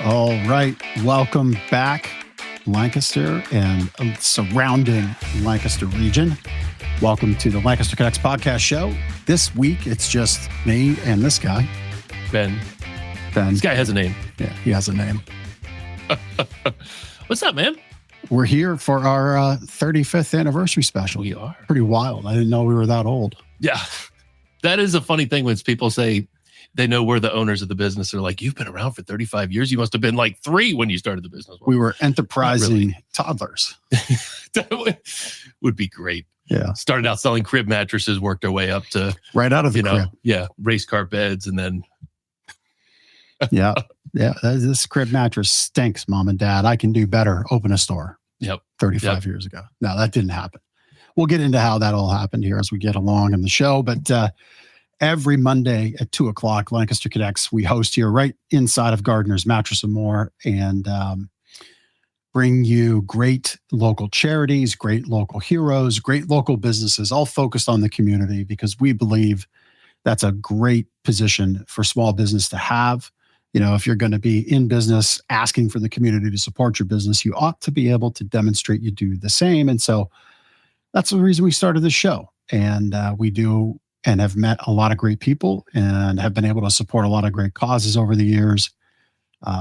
All right. Welcome back, Lancaster and surrounding Lancaster region. Welcome to the Lancaster Connects podcast show. This week, it's just me and this guy. Ben. This guy has a name. Yeah, he has a name. What's up, man? We're here for our 35th anniversary special. We are. Pretty wild. I didn't know we were that old. Yeah. That is a funny thing when people say they know we're the owners of the business. They're like, you've been around for 35 years. You must have been like 3 when you started the business. We were enterprising toddlers. That would be great. Yeah. Started out selling crib mattresses, worked our way up to right out of the crib. Yeah, race car beds, and then yeah. This crib mattress stinks, Mom and Dad. I can do better. Open a store. Yep. 35 years ago. No, that didn't happen. We'll get into how that all happened here as we get along in the show. But every Monday at 2:00, Lancaster Connects, we host here right inside of Gardner's Mattress and More, and bring you great local charities, great local heroes, great local businesses, all focused on the community, because we believe that's a great position for small business to have. You know, if you're going to be in business asking for the community to support your business, you ought to be able to demonstrate you do the same. And so that's the reason we started this show. And we do and have met a lot of great people and have been able to support a lot of great causes over the years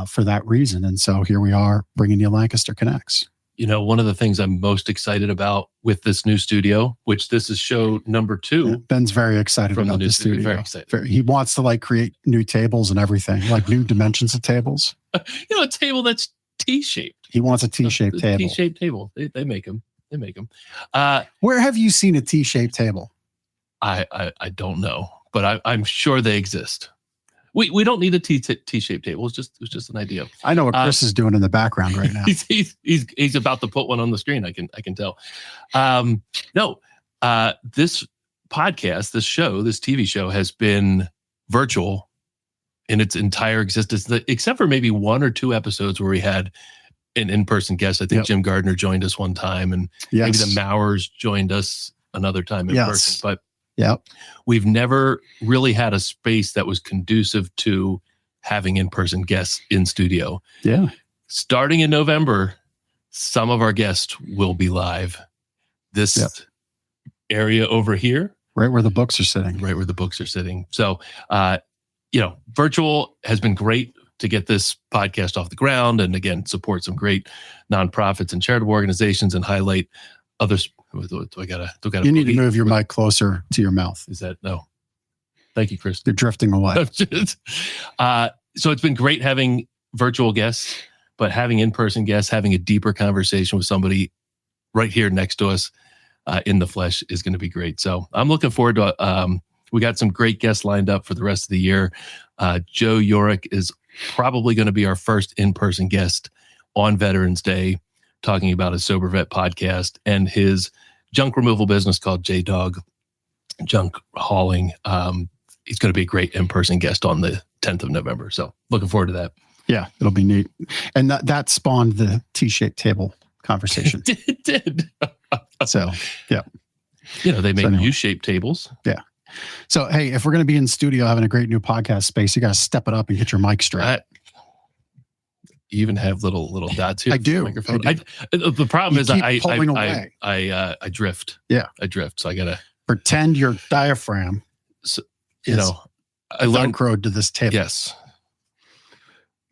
for that reason. And so here we are bringing you Lancaster Connects. You know, one of the things I'm most excited about with this new studio, which this is show number 2. Yeah, Ben's very excited about the studio. Very excited. He wants to create new tables and everything, like new dimensions of tables. A table that's T-shaped. He wants a T-shaped table. T-shaped table. They make them. Where have you seen a T-shaped table? I don't know, but I'm sure they exist. We don't need a T-shaped table. It's just an idea. I know what Chris is doing in the background right now. He's about to put one on the screen. I can tell. This podcast, this show, this TV show has been virtual in its entire existence, except for maybe 1 or 2 episodes where we had an in-person guest. I think Jim Gardner joined us one time, and maybe the Mowers joined us another time in person. But we've never really had a space that was conducive to having in-person guests in studio. Yeah. Starting in November, some of our guests will be live. This area over here. Right where the books are sitting. So, virtual has been great to get this podcast off the ground, and again, support some great nonprofits and charitable organizations and highlight others. Do I gotta? You need to move your mic closer to your mouth. Is that no? Thank you, Chris. You're drifting away. So it's been great having virtual guests, but having in-person guests, having a deeper conversation with somebody right here next to us in the flesh is going to be great. So I'm looking forward to. We got some great guests lined up for the rest of the year. Joe Yorick is probably going to be our first in-person guest on Veterans Day, talking about his Sober Vet podcast and his junk removal business called J-Dog Junk Hauling. He's going to be a great in-person guest on the 10th of November. So looking forward to that. Yeah, it'll be neat. And that spawned the T-shaped table conversation. It did. So, yeah. They make U-shaped tables. Yeah. So, hey, if we're going to be in studio having a great new podcast space, you got to step it up and get your mic straight. You even have little dots here. I do. Microphone. The problem is I drift. Yeah. I drift. So I got to pretend your diaphragm I learned Velcroed to this table. Yes.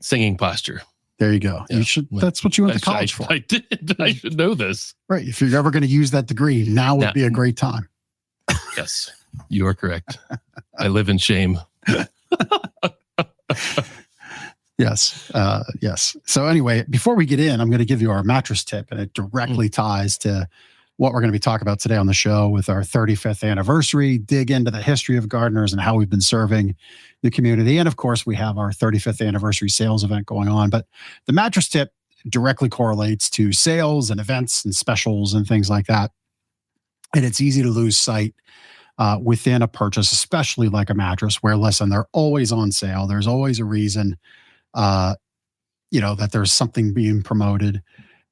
Singing posture. There you go. Yeah. You should. That's what you went to college for. I did. I should know this. Right. If you're ever going to use that degree, now would be a great time. Yes, you are correct. I live in shame. Yes. Yes. So anyway, before we get in, I'm going to give you our mattress tip, and it directly ties to what we're going to be talking about today on the show with our 35th anniversary, dig into the history of Gardner's and how we've been serving the community. And of course, we have our 35th anniversary sales event going on. But the mattress tip directly correlates to sales and events and specials and things like that. And it's easy to lose sight within a purchase, especially like a mattress, where, listen, they're always on sale. There's always a reason, that there's something being promoted.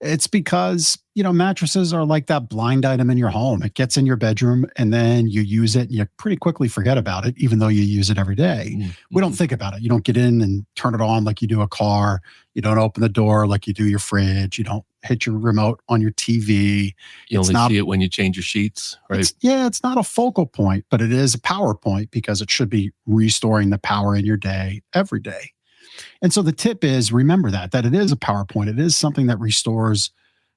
It's because, mattresses are like that blind item in your home. It gets in your bedroom and then you use it and you pretty quickly forget about it, even though you use it every day. Mm-hmm. We don't think about it. You don't get in and turn it on like you do a car. You don't open the door like you do your fridge. You don't hit your remote on your TV. You only see it when you change your sheets, right? It's not a focal point, but it is a power point because it should be restoring the power in your day every day. And so the tip is, remember that it is a PowerPoint. It is something that restores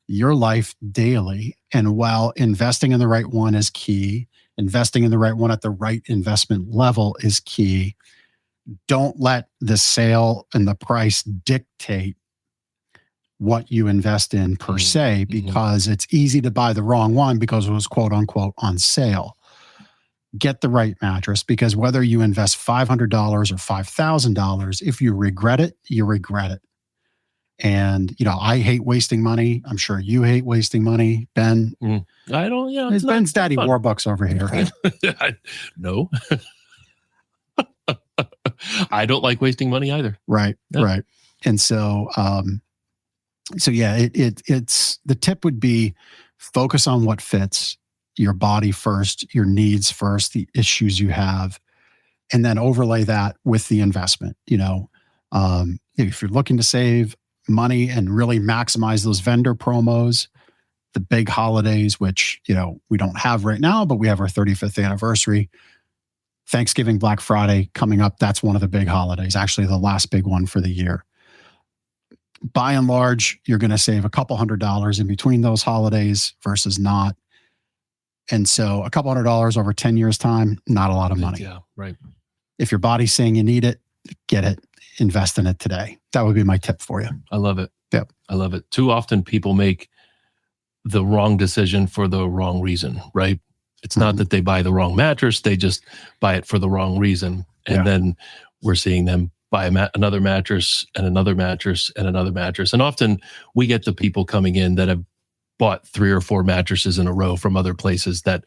your life daily. And while investing in the right one is key, investing in the right one at the right investment level is key. Don't let the sale and the price dictate what you invest in per se, because it's easy to buy the wrong one because it was quote unquote on sale. Get the right mattress, because whether you invest $500 or $5,000, if you regret it, you regret it. And, I hate wasting money. I'm sure you hate wasting money, Ben. I don't, it's Ben's Daddy Warbucks over here. No. I don't like wasting money either. Right. And so, it's the tip would be focus on what fits your body first, your needs first, the issues you have, and then overlay that with the investment. If you're looking to save money and really maximize those vendor promos, the big holidays, which, we don't have right now, but we have our 35th anniversary, Thanksgiving, Black Friday coming up. That's one of the big holidays, actually the last big one for the year. By and large, you're going to save a couple $100s in between those holidays versus not. And so a couple $100 over 10 years time, not a lot of money. Yeah, right. If your body's saying you need it, get it, invest in it today. That would be my tip for you. I love it. Yep. I love it. Too often people make the wrong decision for the wrong reason, right? It's not that they buy the wrong mattress. They just buy it for the wrong reason. And then we're seeing them buy another mattress and another mattress and another mattress. And often we get the people coming in that have bought 3 or 4 mattresses in a row from other places that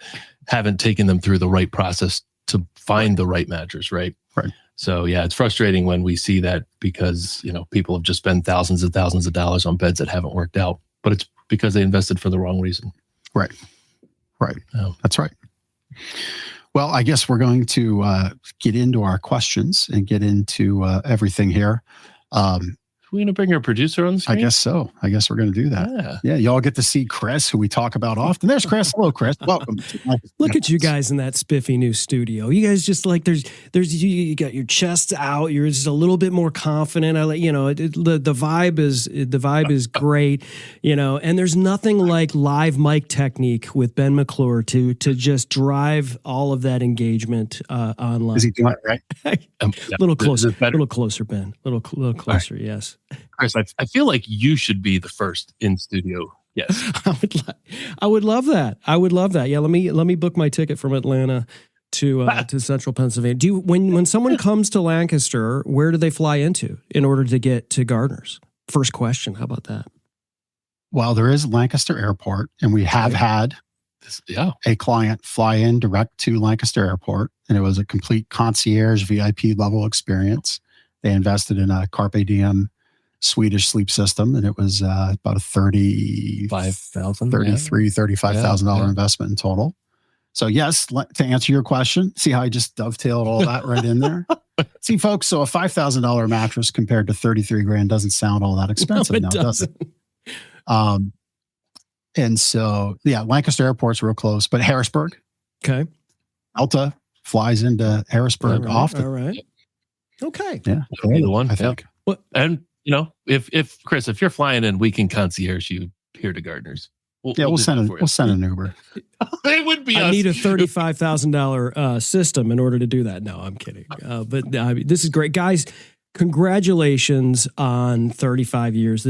haven't taken them through the right process to find the right mattress, right? Right. So it's frustrating when we see that, because, people have just spent thousands and thousands of dollars on beds that haven't worked out, but it's because they invested for the wrong reason. Right. That's right. Well, I guess we're going to get into our questions and get into everything here. We're going to bring our producer on the screen? I guess so. I guess we're going to do that. Yeah. Y'all get to see Chris, who we talk about often. There's Chris. Hello, Chris. Welcome. Look at you guys in that spiffy new studio. You guys just like, there's you got your chest out. You're just a little bit more confident. The vibe is great, and there's nothing like live mic technique with Ben McClure to just drive all of that engagement online. Is he doing it right? Little closer, Ben. Little closer. Right. Yes. Chris, I feel like you should be the first in studio. Yes. I would love that. Yeah. Let me book my ticket from Atlanta to Central Pennsylvania. When someone comes to Lancaster, where do they fly into in order to get to Gardner's? First question. How about that? Well, there is Lancaster Airport, and we have had a client fly in direct to Lancaster Airport, and it was a complete concierge VIP level experience. They invested in a Carpe Diem Swedish sleep system, and it was about a $35,000 investment in total. So yes, to answer your question, see how I just dovetailed all that right in there? See, folks, so a $5,000 mattress compared to $33,000 doesn't sound all that expensive now, does it? And so, Lancaster Airport's real close, but Harrisburg. Okay. Delta flies into Harrisburg often. All right. Okay. Yeah. The one, I think. Well, and if Chris, if you're flying in, we can concierge you here to Gardner's. We'll send an Uber. It would be. I need a $35,000 system in order to do that. No, I'm kidding. But this is great, guys. Congratulations on 35 years.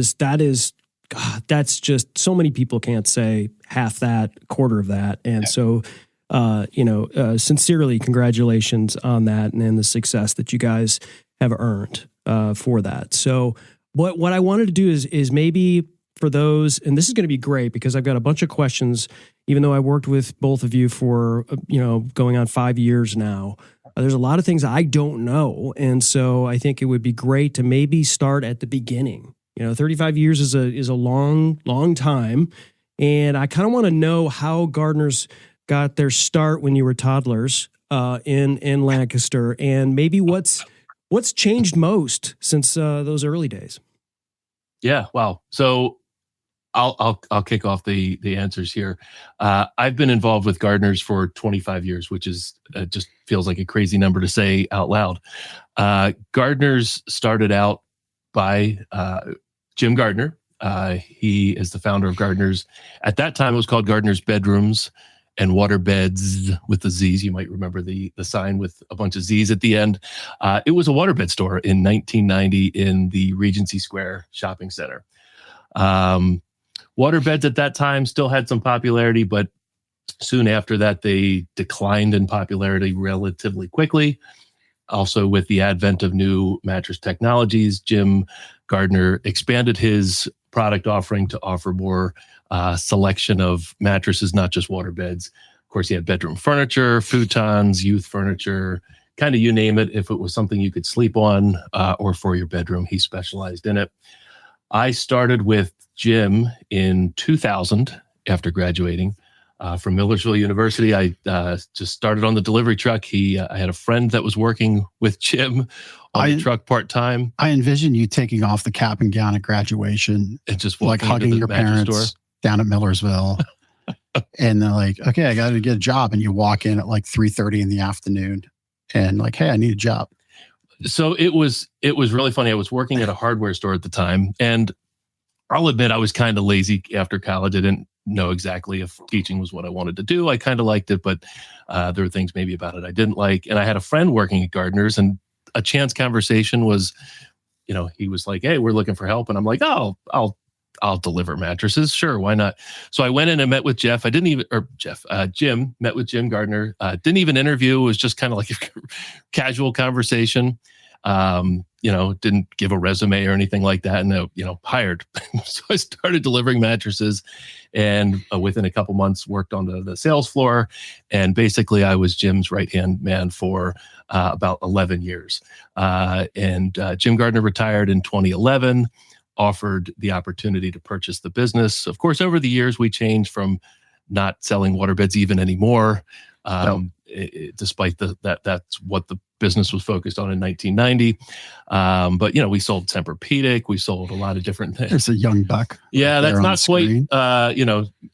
That's just so many people can't say half that, quarter of that, and so. Sincerely, congratulations on that and the success that you guys have earned for that. So what I wanted to do is maybe for those, and this is going to be great because I've got a bunch of questions, even though I worked with both of you for, going on 5 years now. There's a lot of things I don't know. And so I think it would be great to maybe start at the beginning 35 years is a long time. And I kind of want to know how Gardner's got their start when you were toddlers in Lancaster, and maybe what's changed most since those early days. Yeah, wow. So I'll kick off the answers here. I've been involved with Gardner's for 25 years, which is just feels like a crazy number to say out loud. Gardner's started out by Jim Gardner. He is the founder of Gardner's. At that time, it was called Gardner's Bedrooms and Water Beds with the Z's. You might remember the sign with a bunch of Z's at the end. It was a waterbed store in 1990 in the Regency Square shopping center. Waterbeds at that time still had some popularity, but soon after that, they declined in popularity relatively quickly. Also, with the advent of new mattress technologies, Jim Gardner expanded his product offering to offer more selection of mattresses, not just waterbeds. Of course, he had bedroom furniture, futons, youth furniture, kind of you name it. If it was something you could sleep on or for your bedroom, he specialized in it. I started with Jim in 2000 after graduating from Millersville University. I just started on the delivery truck. I had a friend that was working with Jim on the truck part-time. I envision you taking off the cap and gown at graduation and just like hugging your parents store down at Millersville. And they're like, okay, I got to get a job. And you walk in at like 3:30 in the afternoon and like, hey, I need a job. So it was really funny. I was working at a hardware store at the time, and I'll admit I was kind of lazy after college. I didn't know exactly if teaching was what I wanted to do. I kind of liked it, but there were things maybe about it I didn't like. And I had a friend working at Gardner's, and a chance conversation was, he was like, hey, we're looking for help. And I'm like, oh, I'll deliver mattresses. Sure. Why not? So I went in and met with Jim met with Jim Gardner. Didn't even interview. It was just kind of like a casual conversation. Didn't give a resume or anything like that. And, hired. So I started delivering mattresses, and within a couple months worked on the sales floor. And basically I was Jim's right-hand man for about 11 years. And Jim Gardner retired in 2011, offered the opportunity to purchase the business. Of course, over the years, we changed from not selling waterbeds even anymore. Despite that's what the business was focused on in 1990. But, we sold Tempur-Pedic. We sold a lot of different things. There's a young buck. Yeah, that's not quite,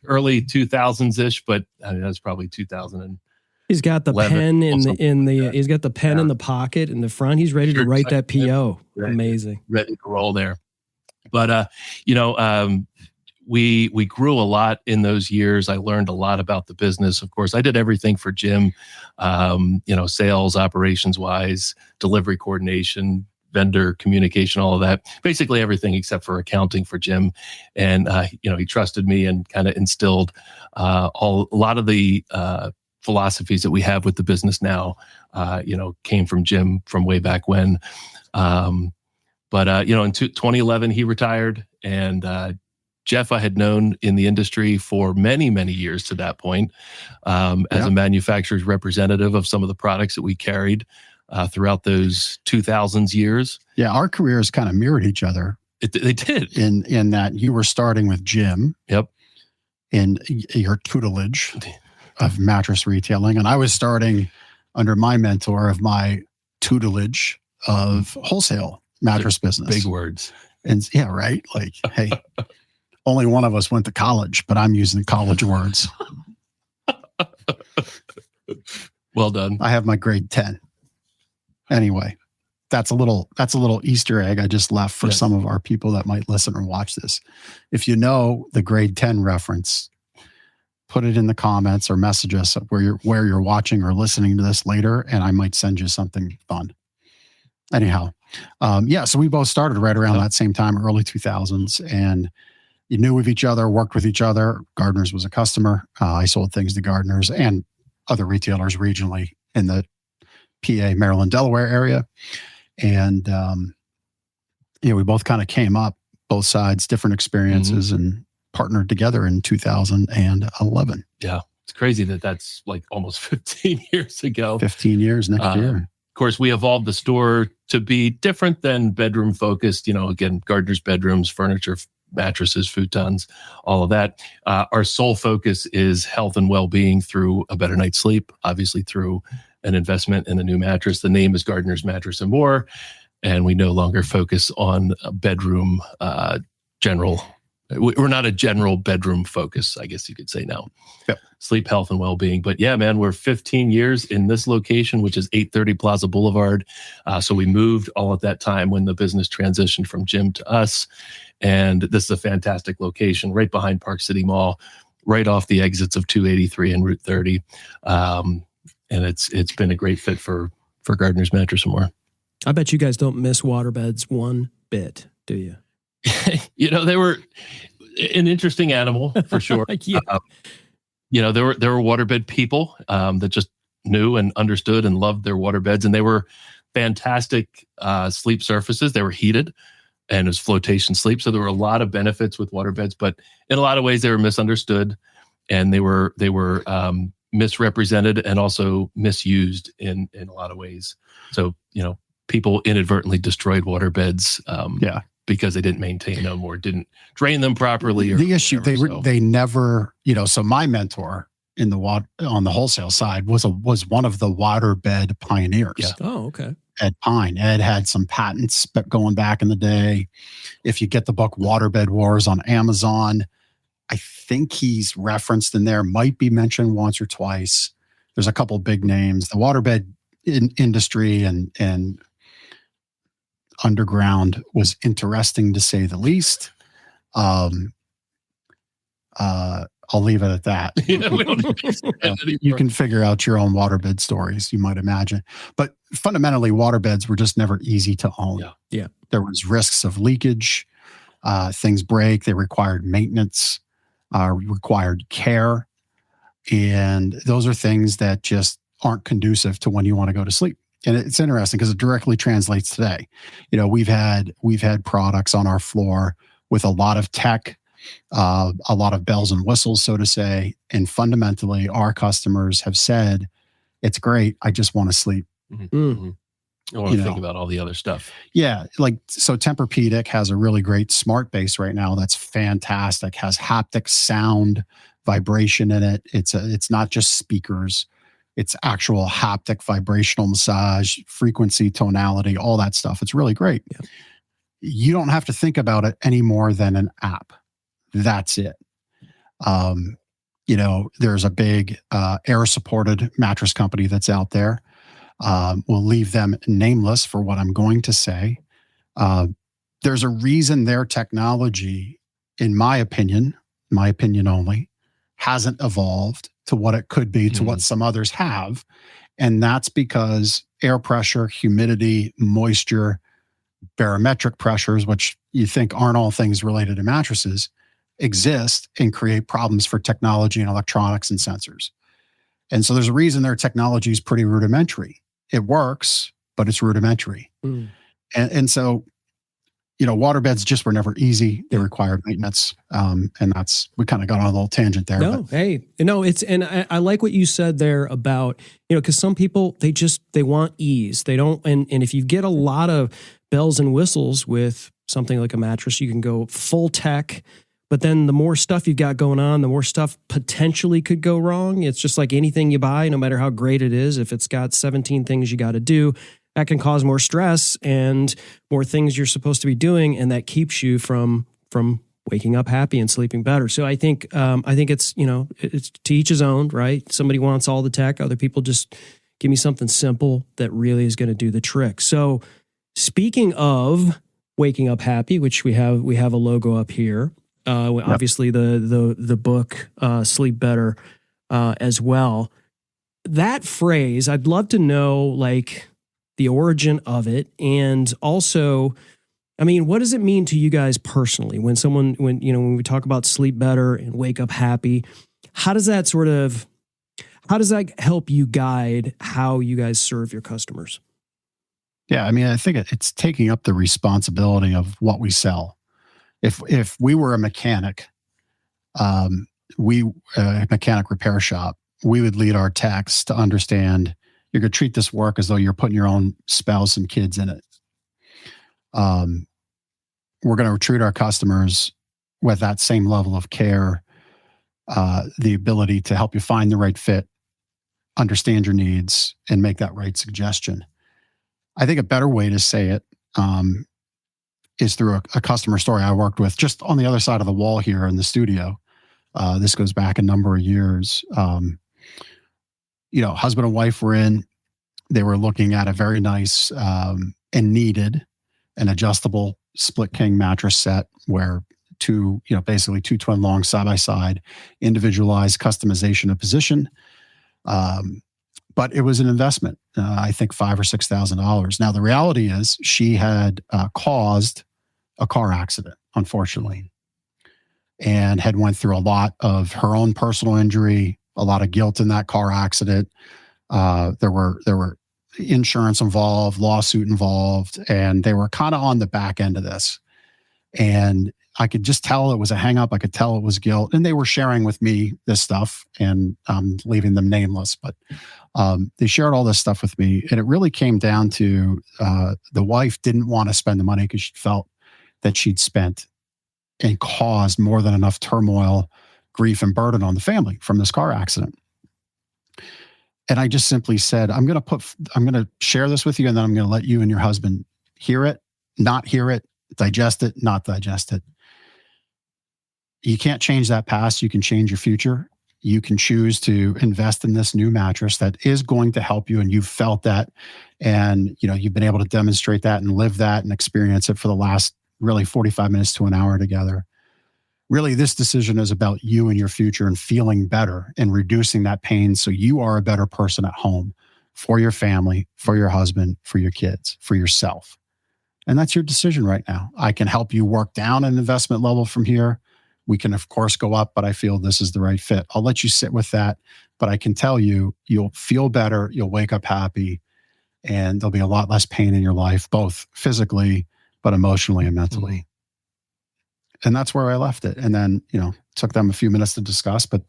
early 2000s-ish, but I mean, that's probably 2000. He's got the pen he's got the pen in the pocket in the front. He's ready to write that PO. Amazing. Ready to roll there. But, we grew a lot in those years. I learned a lot about the business. Of course, I did everything for Jim, sales, operations wise, delivery coordination, vendor communication, all of that, basically everything except for accounting for Jim. And, he trusted me and kind of instilled a lot of the philosophies that we have with the business now, came from Jim from way back when. But in 2011, he retired, and Jeff I had known in the industry for many, many years to that point as a manufacturer's representative of some of the products that we carried throughout those 2000s years. Yeah, our careers kind of mirrored each other. They did. In that you were starting with Jim. Yep. In your tutelage of mattress retailing, and I was starting under my mentor of my tutelage of wholesale mattress business. Big words. And yeah, right. Like, hey, only one of us went to college, but I'm using college words. Well done. I have my grade 10. Anyway, that's a little Easter egg I just left for some of our people that might listen or watch this. If you know the grade 10 reference, put it in the comments or message us where you're watching or listening to this later, and I might send you something fun. Anyhow, so we both started right around that same time, early 2000s, and you knew of each other, worked with each other. Gardner's was a customer. I sold things to Gardner's and other retailers regionally in the PA, Maryland, Delaware area. And, we both kind of came up, both sides, different experiences, and partnered together in 2011. Yeah. It's crazy that's like almost 15 years ago. 15 years next year. of course, we evolved the store to be different than bedroom focused. Again, Gardner's bedrooms, furniture, mattresses, futons, all of that. Our sole focus is health and well-being through a better night's sleep, obviously through an investment in a new mattress. The name is Gardner's Mattress and More, and we no longer focus on a bedroom general. We're not a general bedroom focus, I guess you could say now. Yep. Sleep, health, and well-being. But yeah, man, we're 15 years in this location, which is 830 Plaza Boulevard. So we moved all at that time when the business transitioned from Jim to us. And this is a fantastic location right behind Park City Mall, right off the exits of 283 and Route 30. And it's been a great fit for Gardner's Mattress and More. I bet you guys don't miss waterbeds one bit, do you? They were an interesting animal for sure. Yeah. There were waterbed people that just knew and understood and loved their waterbeds, and they were fantastic sleep surfaces. They were heated, and it was flotation sleep. So there were a lot of benefits with waterbeds, but in a lot of ways they were misunderstood, and they were misrepresented and also misused in a lot of ways. So people inadvertently destroyed waterbeds. Because they didn't maintain them or didn't drain them properly. Or the issue, whatever, they never, so my mentor on the wholesale side was one of the waterbed pioneers. Yeah. Oh, okay. Ed Pine. Ed had some patents going back in the day. If you get the book Waterbed Wars on Amazon, I think he's referenced in there, might be mentioned once or twice. There's a couple big names. The waterbed industry and underground was interesting to say the least. I'll leave it at that. You can figure out your own waterbed stories, you might imagine. But fundamentally, waterbeds were just never easy to own. Yeah. There was risks of leakage. Things break. They required maintenance, required care. And those are things that just aren't conducive to when you want to go to sleep. And it's interesting because it directly translates today. We've had products on our floor with a lot of tech, a lot of bells and whistles, so to say. And fundamentally, our customers have said, it's great. I just want to sleep. Mm-hmm. Mm-hmm. I want to think about all the other stuff. Yeah. So Tempur-Pedic has a really great smart base right now. That's fantastic. Has haptic sound vibration in it. It's not just speakers. It's actual haptic vibrational massage, frequency, tonality, all that stuff. It's really great. Yeah. You don't have to think about it any more than an app. That's it. There's a big air-supported mattress company that's out there. We'll leave them nameless for what I'm going to say. There's a reason their technology, in my opinion only, hasn't evolved to what it could be, to what some others have. And that's because air pressure, humidity, moisture, barometric pressures, which you think aren't all things related to mattresses, exist and create problems for technology and electronics and sensors. And so there's a reason their technology is pretty rudimentary. It works, but it's rudimentary. And so, waterbeds just were never easy. They required maintenance. And we kind of got on a little tangent there. I like what you said there about, because some people, they want ease. They don't, and if you get a lot of bells and whistles with something like a mattress, you can go full tech, but then the more stuff you've got going on, the more stuff potentially could go wrong. It's just like anything you buy, no matter how great it is, if it's got 17 things you got to do, that can cause more stress and more things you're supposed to be doing, and that keeps you from waking up happy and sleeping better. So I think it's it's to each his own, right? Somebody wants all the tech, other people just give me something simple that really is going to do the trick. So speaking of waking up happy, which we have a logo up here. Obviously the book Sleep Better as well. That phrase, I'd love to know the origin of it, and also, what does it mean to you guys personally when we talk about sleep better and wake up happy? How does that help you guide how you guys serve your customers? Yeah, I think it's taking up the responsibility of what we sell. If we were a mechanic, a mechanic repair shop, we would lead our techs to understand You're going to treat this work as though you're putting your own spouse and kids in it. We're going to treat our customers with that same level of care, the ability to help you find the right fit, understand your needs, and make that right suggestion. I think a better way to say it is through a customer story I worked with just on the other side of the wall here in the studio. This goes back a number of years. Husband and wife were in. They were looking at a very nice and needed an adjustable split king mattress set where basically two twin longs side by side, individualized customization of position. But it was an investment, I think $5,000 or $6,000. Now, the reality is she had caused a car accident, unfortunately, and had went through a lot of her own personal injury, a lot of guilt in that car accident. There were insurance involved, lawsuit involved, and they were kind of on the back end of this. And I could just tell it was a hang up. I could tell it was guilt. And they were sharing with me this stuff, and I'm leaving them nameless, but they shared all this stuff with me. And it really came down to the wife didn't want to spend the money because she felt that she'd spent and caused more than enough turmoil, grief, and burden on the family from this car accident. And I just simply said, I'm going to share this with you, and then I'm going to let you and your husband hear it, not hear it, digest it, not digest it. You can't change that past. You can change your future. You can choose to invest in this new mattress that is going to help you. And you've felt that. And, you've been able to demonstrate that and live that and experience it for the last really 45 minutes to an hour together. Really, this decision is about you and your future and feeling better and reducing that pain so you are a better person at home for your family, for your husband, for your kids, for yourself. And that's your decision right now. I can help you work down an investment level from here. We can, of course, go up, but I feel this is the right fit. I'll let you sit with that, but I can tell you, you'll feel better. You'll wake up happy, and there'll be a lot less pain in your life, both physically, but emotionally and mentally. Mm-hmm. And that's where I left it. And then, took them a few minutes to discuss, but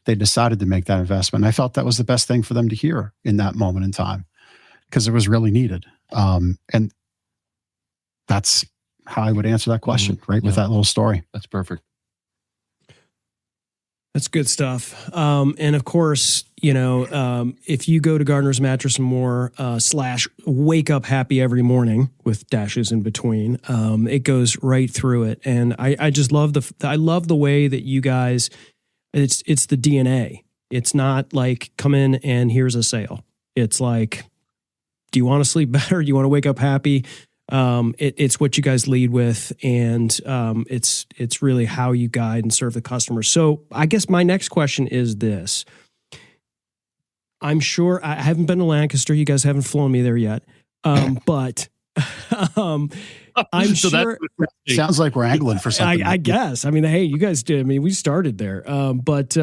they decided to make that investment. And I felt that was the best thing for them to hear in that moment in time because it was really needed. And that's how I would answer that question, right? Yeah. With that little story. That's perfect. That's good stuff. And of course, if you go to Gardner's Mattress and More / wake up happy every morning with dashes in between, it goes right through it. And I just love I love the way that you guys, it's the DNA. It's not like come in and here's a sale. It's like, do you want to sleep better? Do you want to wake up happy? It's what you guys lead with, and it's really how you guide and serve the customer. So I guess my next question is this. I'm sure I haven't been to Lancaster. You guys haven't flown me there yet. But I'm so sure. Sounds like we're angling for something. I guess. I mean, hey, you guys did. I mean, we started there. But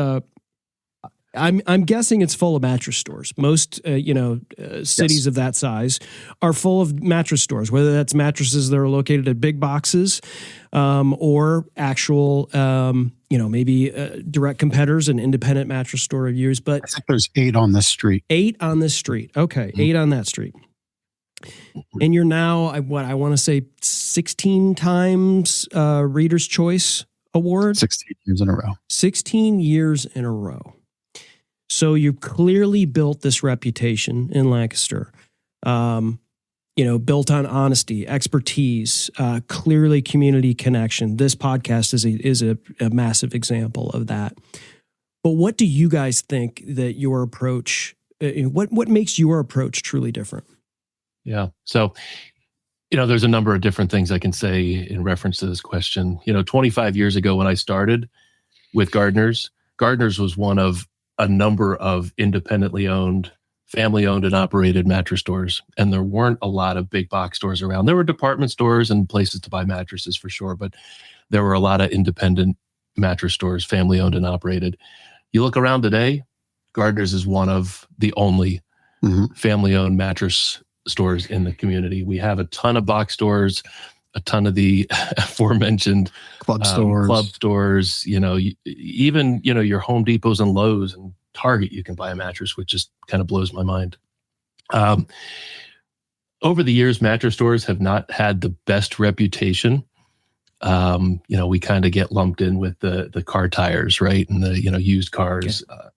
I'm guessing it's full of mattress stores. Most, cities of that size are full of mattress stores, whether that's mattresses that are located at big boxes, or actual, maybe direct competitors and independent mattress store reviews. But I think there's 8 on this street. 8 on this street. Okay. Mm-hmm. 8 on that street. And you're now, I want to say 16 times Reader's Choice Award. 16 years in a row. 16 years in a row. So you clearly built this reputation in Lancaster, built on honesty, expertise, clearly community connection. This podcast is a massive example of that. But what do you guys think that your approach, what makes your approach truly different? Yeah. So, there's a number of different things I can say in reference to this question. 25 years ago when I started with Gardner's was one of a number of independently owned, family owned and operated mattress stores. And there weren't a lot of big box stores around. There were department stores and places to buy mattresses for sure, but there were a lot of independent mattress stores, family owned and operated. You look around today, Gardner's is one of the only family owned mattress stores in the community. We have a ton of box stores, a ton of the aforementioned club stores, even your Home Depots and Lowe's and Target, you can buy a mattress, which just kind of blows my mind. Over the years, mattress stores have not had the best reputation. We kind of get lumped in with the car tires, right? And the, used cars. Okay.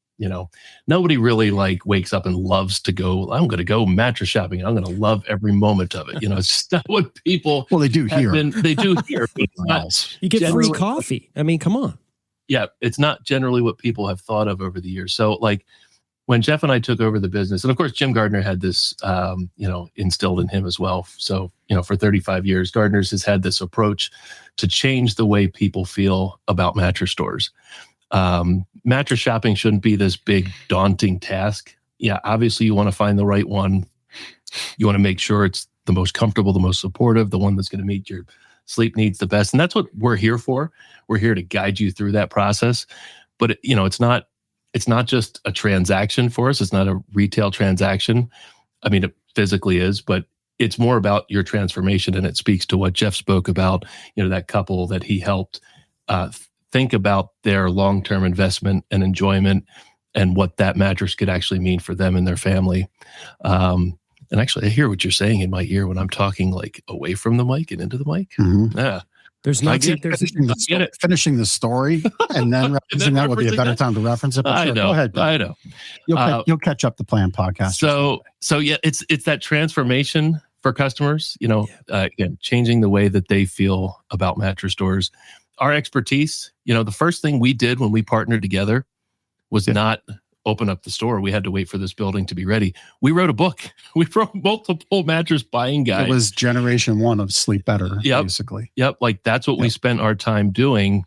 Nobody really wakes up and loves to go, I'm going to go mattress shopping. I'm going to love every moment of it. It's just not what people. Well, they do here. They do here. But it's not you get free coffee. I mean, come on. Yeah. It's not generally what people have thought of over the years. So when Jeff and I took over the business, and of course, Jim Gardner had this, instilled in him as well. So, for 35 years, Gardner's has had this approach to change the way people feel about mattress stores. Mattress shopping shouldn't be this big, daunting task. Yeah, obviously you want to find the right one. You want to make sure it's the most comfortable, the most supportive, the one that's going to meet your sleep needs the best. And that's what we're here for. We're here to guide you through that process. But, it's not just a transaction for us. It's not a retail transaction. I mean, it physically is, but it's more about your transformation. And it speaks to what Jeff spoke about, that couple that he helped think about their long-term investment and enjoyment and what that mattress could actually mean for them and their family. And actually, I hear what you're saying in my ear when I'm talking away from the mic and into the mic. Mm-hmm. Yeah. There's not finishing the story and then referencing that would be a better time to reference it. But I sure, know. Go ahead. I know. You'll catch up the plan podcast. So yeah, it's that transformation for customers. Again, changing the way that they feel about mattress stores. Our expertise. The first thing we did when we partnered together was not open up the store. We had to wait for this building to be ready. We wrote a book. We wrote multiple mattress buying guides. It was generation 1 of Sleep Better, basically. Yep. That's what we spent our time doing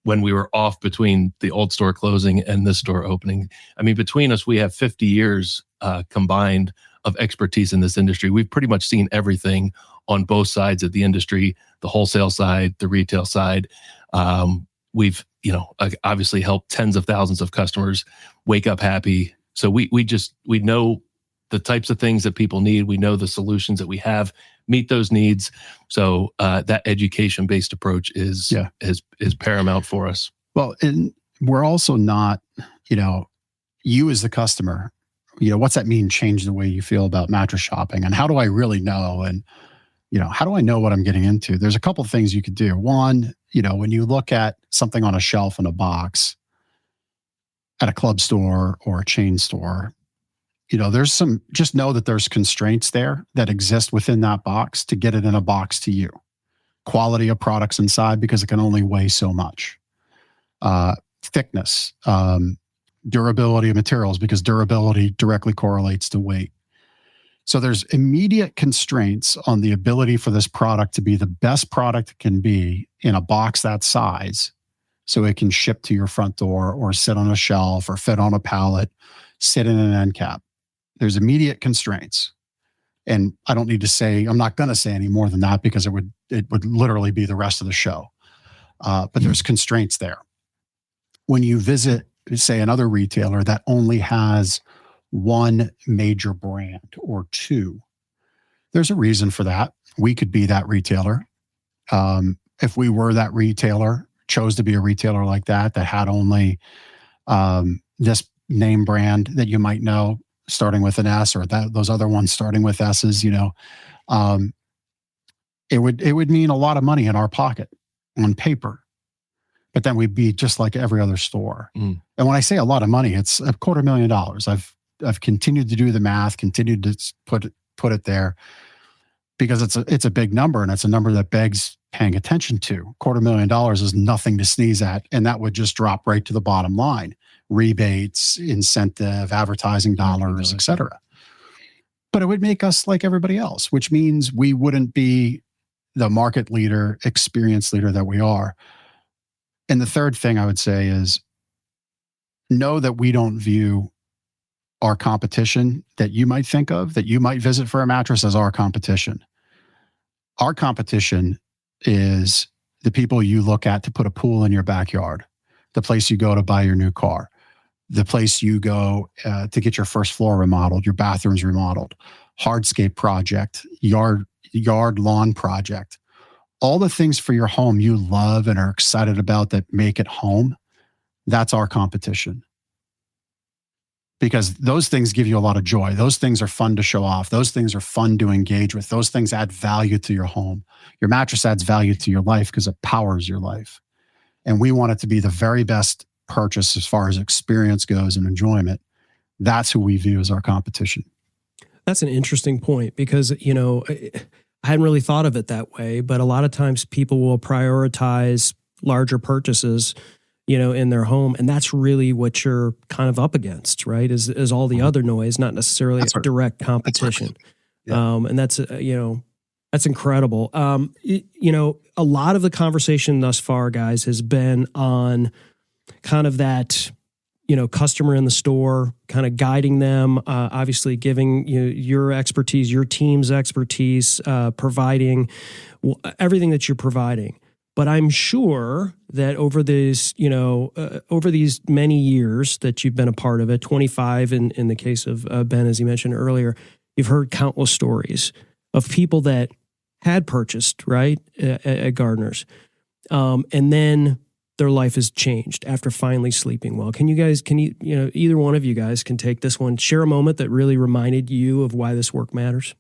when we were off between the old store closing and this store opening. I mean, between us, we have 50 years combined of expertise in this industry. We've pretty much seen everything on both sides of the industry, the wholesale side, the retail side. We've, obviously helped tens of thousands of customers wake up happy. So we know the types of things that people need. We know the solutions that we have meet those needs. So that education-based approach is paramount for us. Well, and we're also not, you as the customer, what's that mean? Change the way you feel about mattress shopping, and how do I really know? And how do I know what I'm getting into? There's a couple of things you could do. One, when you look at something on a shelf in a box at a club store or a chain store, just know that there's constraints there that exist within that box to get it in a box to you. Quality of products inside, because it can only weigh so much. Thickness, durability of materials, because durability directly correlates to weight. So there's immediate constraints on the ability for this product to be the best product it can be in a box that size, so it can ship to your front door or sit on a shelf or fit on a pallet, sit in an end cap. There's immediate constraints. And I don't need to say, I'm not going to say any more than that, because it would literally be the rest of the show. But there's constraints there. When you visit, say, another retailer that only has one major brand or two, there's a reason for that. We could be that retailer. If we were that retailer, chose to be a retailer like that had only this name brand that you might know starting with an S, or those other ones starting with S's, it would mean a lot of money in our pocket on paper. But then we'd be just like every other store. And when I say a lot of money, it's $250,000. I've continued to do the math, continued to put it there, because it's a big number, and it's a number that begs paying attention to. $250,000 is nothing to sneeze at, and that would just drop right to the bottom line. Rebates, incentive, advertising dollars, etc. But it would make us like everybody else, which means we wouldn't be the market leader, experience leader that we are. And the third thing I would say is, know that we don't view our competition that you might think of, that you might visit for a mattress, as our competition. Our competition is the people you look at to put a pool in your backyard, the place you go to buy your new car, the place you go to get your first floor remodeled, your bathrooms remodeled, hardscape project, yard lawn project, all the things for your home you love and are excited about that make it home. That's our competition. because those things give you a lot of joy. Those things are fun to show off. Those things are fun to engage with. Those things add value to your home. Your mattress adds value to your life because it powers your life. And we want it to be the very best purchase as far as experience goes and enjoyment. That's who we view as our competition. That's an interesting point because, I hadn't really thought of it that way, but a lot of times people will prioritize larger purchases, in their home. And that's really what you're kind of up against, right? Is all the other noise, not necessarily a direct competition. Yeah. And that's incredible. A lot of the conversation thus far, guys, has been on kind of that, customer in the store, kind of guiding them, obviously giving your expertise, your team's expertise, providing everything that you're providing. But I'm sure that over these many years that you've been a part of it, 25 in the case of Ben, as you mentioned earlier, you've heard countless stories of people that had purchased, right, at Gardner's, and then their life has changed after finally sleeping well. Can you either one of you guys can take this one, share a moment that really reminded you of why this work matters?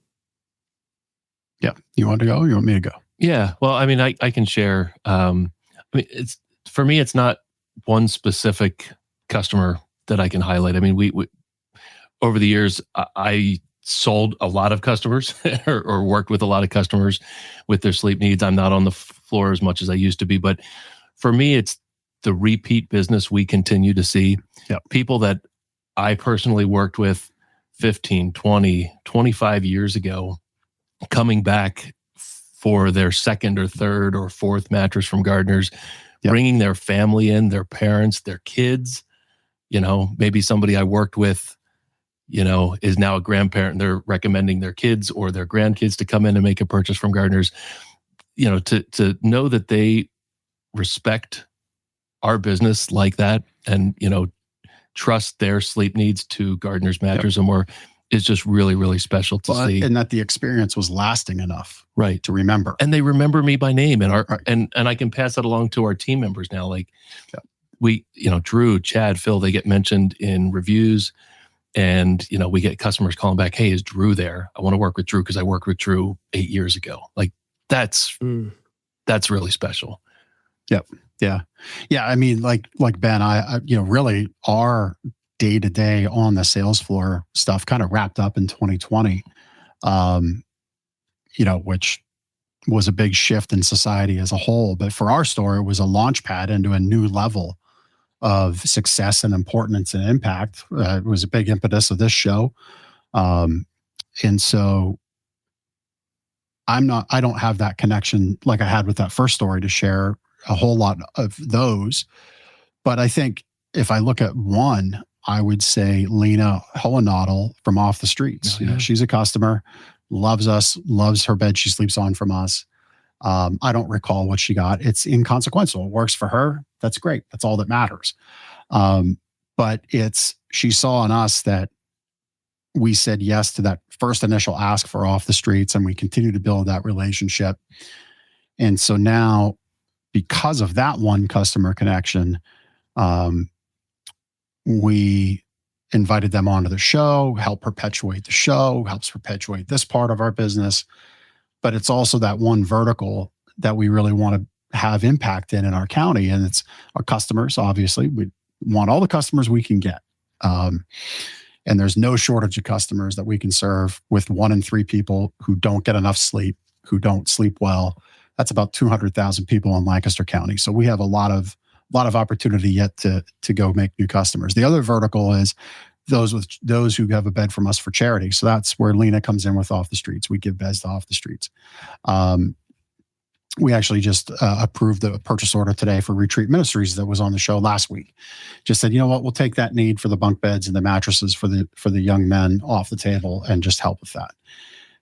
Yeah. You want to go? Or you want me to go? Yeah. Well, I mean, I can share. It's for me, it's not one specific customer that I can highlight. I mean, we over the years, I sold a lot of customers or worked with a lot of customers with their sleep needs. I'm not on the floor as much as I used to be, but for me, it's the repeat business we continue to see. Yep. People that I personally worked with 15, 20, 25 years ago, coming back for their second or third or fourth mattress from Gardner's, bringing their family in, their parents, their kids, maybe somebody I worked with, is now a grandparent and they're recommending their kids or their grandkids to come in and make a purchase from Gardner's, to know that they respect our business like that and, trust their sleep needs to Gardner's Mattress and more is just really, really special to see. And that the experience was lasting enough, right, to remember. And they remember me by name, and and I can pass that along to our team members now. Like we, Drew, Chad, Phil, they get mentioned in reviews, and we get customers calling back, "Hey, is Drew there? I want to work with Drew because I worked with Drew 8 years ago." Like that's really special. Yep. Yeah. I mean, like Ben, I really our day-to-day on the sales floor stuff kind of wrapped up in 2020, which was a big shift in society as a whole. But for our store, it was a launch pad into a new level of success and importance and impact. It was a big impetus of this show. And so I don't have that connection like I had with that first story to share a whole lot of those. But I think if I look at one, I would say Lena Hohenadel from Off the Streets. She's a customer, loves us, loves her bed she sleeps on from us. I don't recall what she got. It's inconsequential. It works for her. That's great. That's all that matters. But she saw in us that we said yes to that first initial ask for Off the Streets, and we continue to build that relationship. And so now, because of that one customer connection, we invited them onto the show, help perpetuate the show, helps perpetuate this part of our business. But it's also that one vertical that we really want to have impact in our county. And it's our customers. Obviously, we want all the customers we can get. And there's no shortage of customers that we can serve with 1 in 3 people who don't get enough sleep, who don't sleep well. That's about 200,000 people in Lancaster County. So we have a lot of opportunity yet to go make new customers. The other vertical is those who have a bed from us for charity. So that's where Lena comes in with Off the Streets. We give beds to Off the Streets. We actually just approved the purchase order today for Retreat Ministries that was on the show last week. Just said, you know what, we'll take that need for the bunk beds and the mattresses for the young men off the table and just help with that.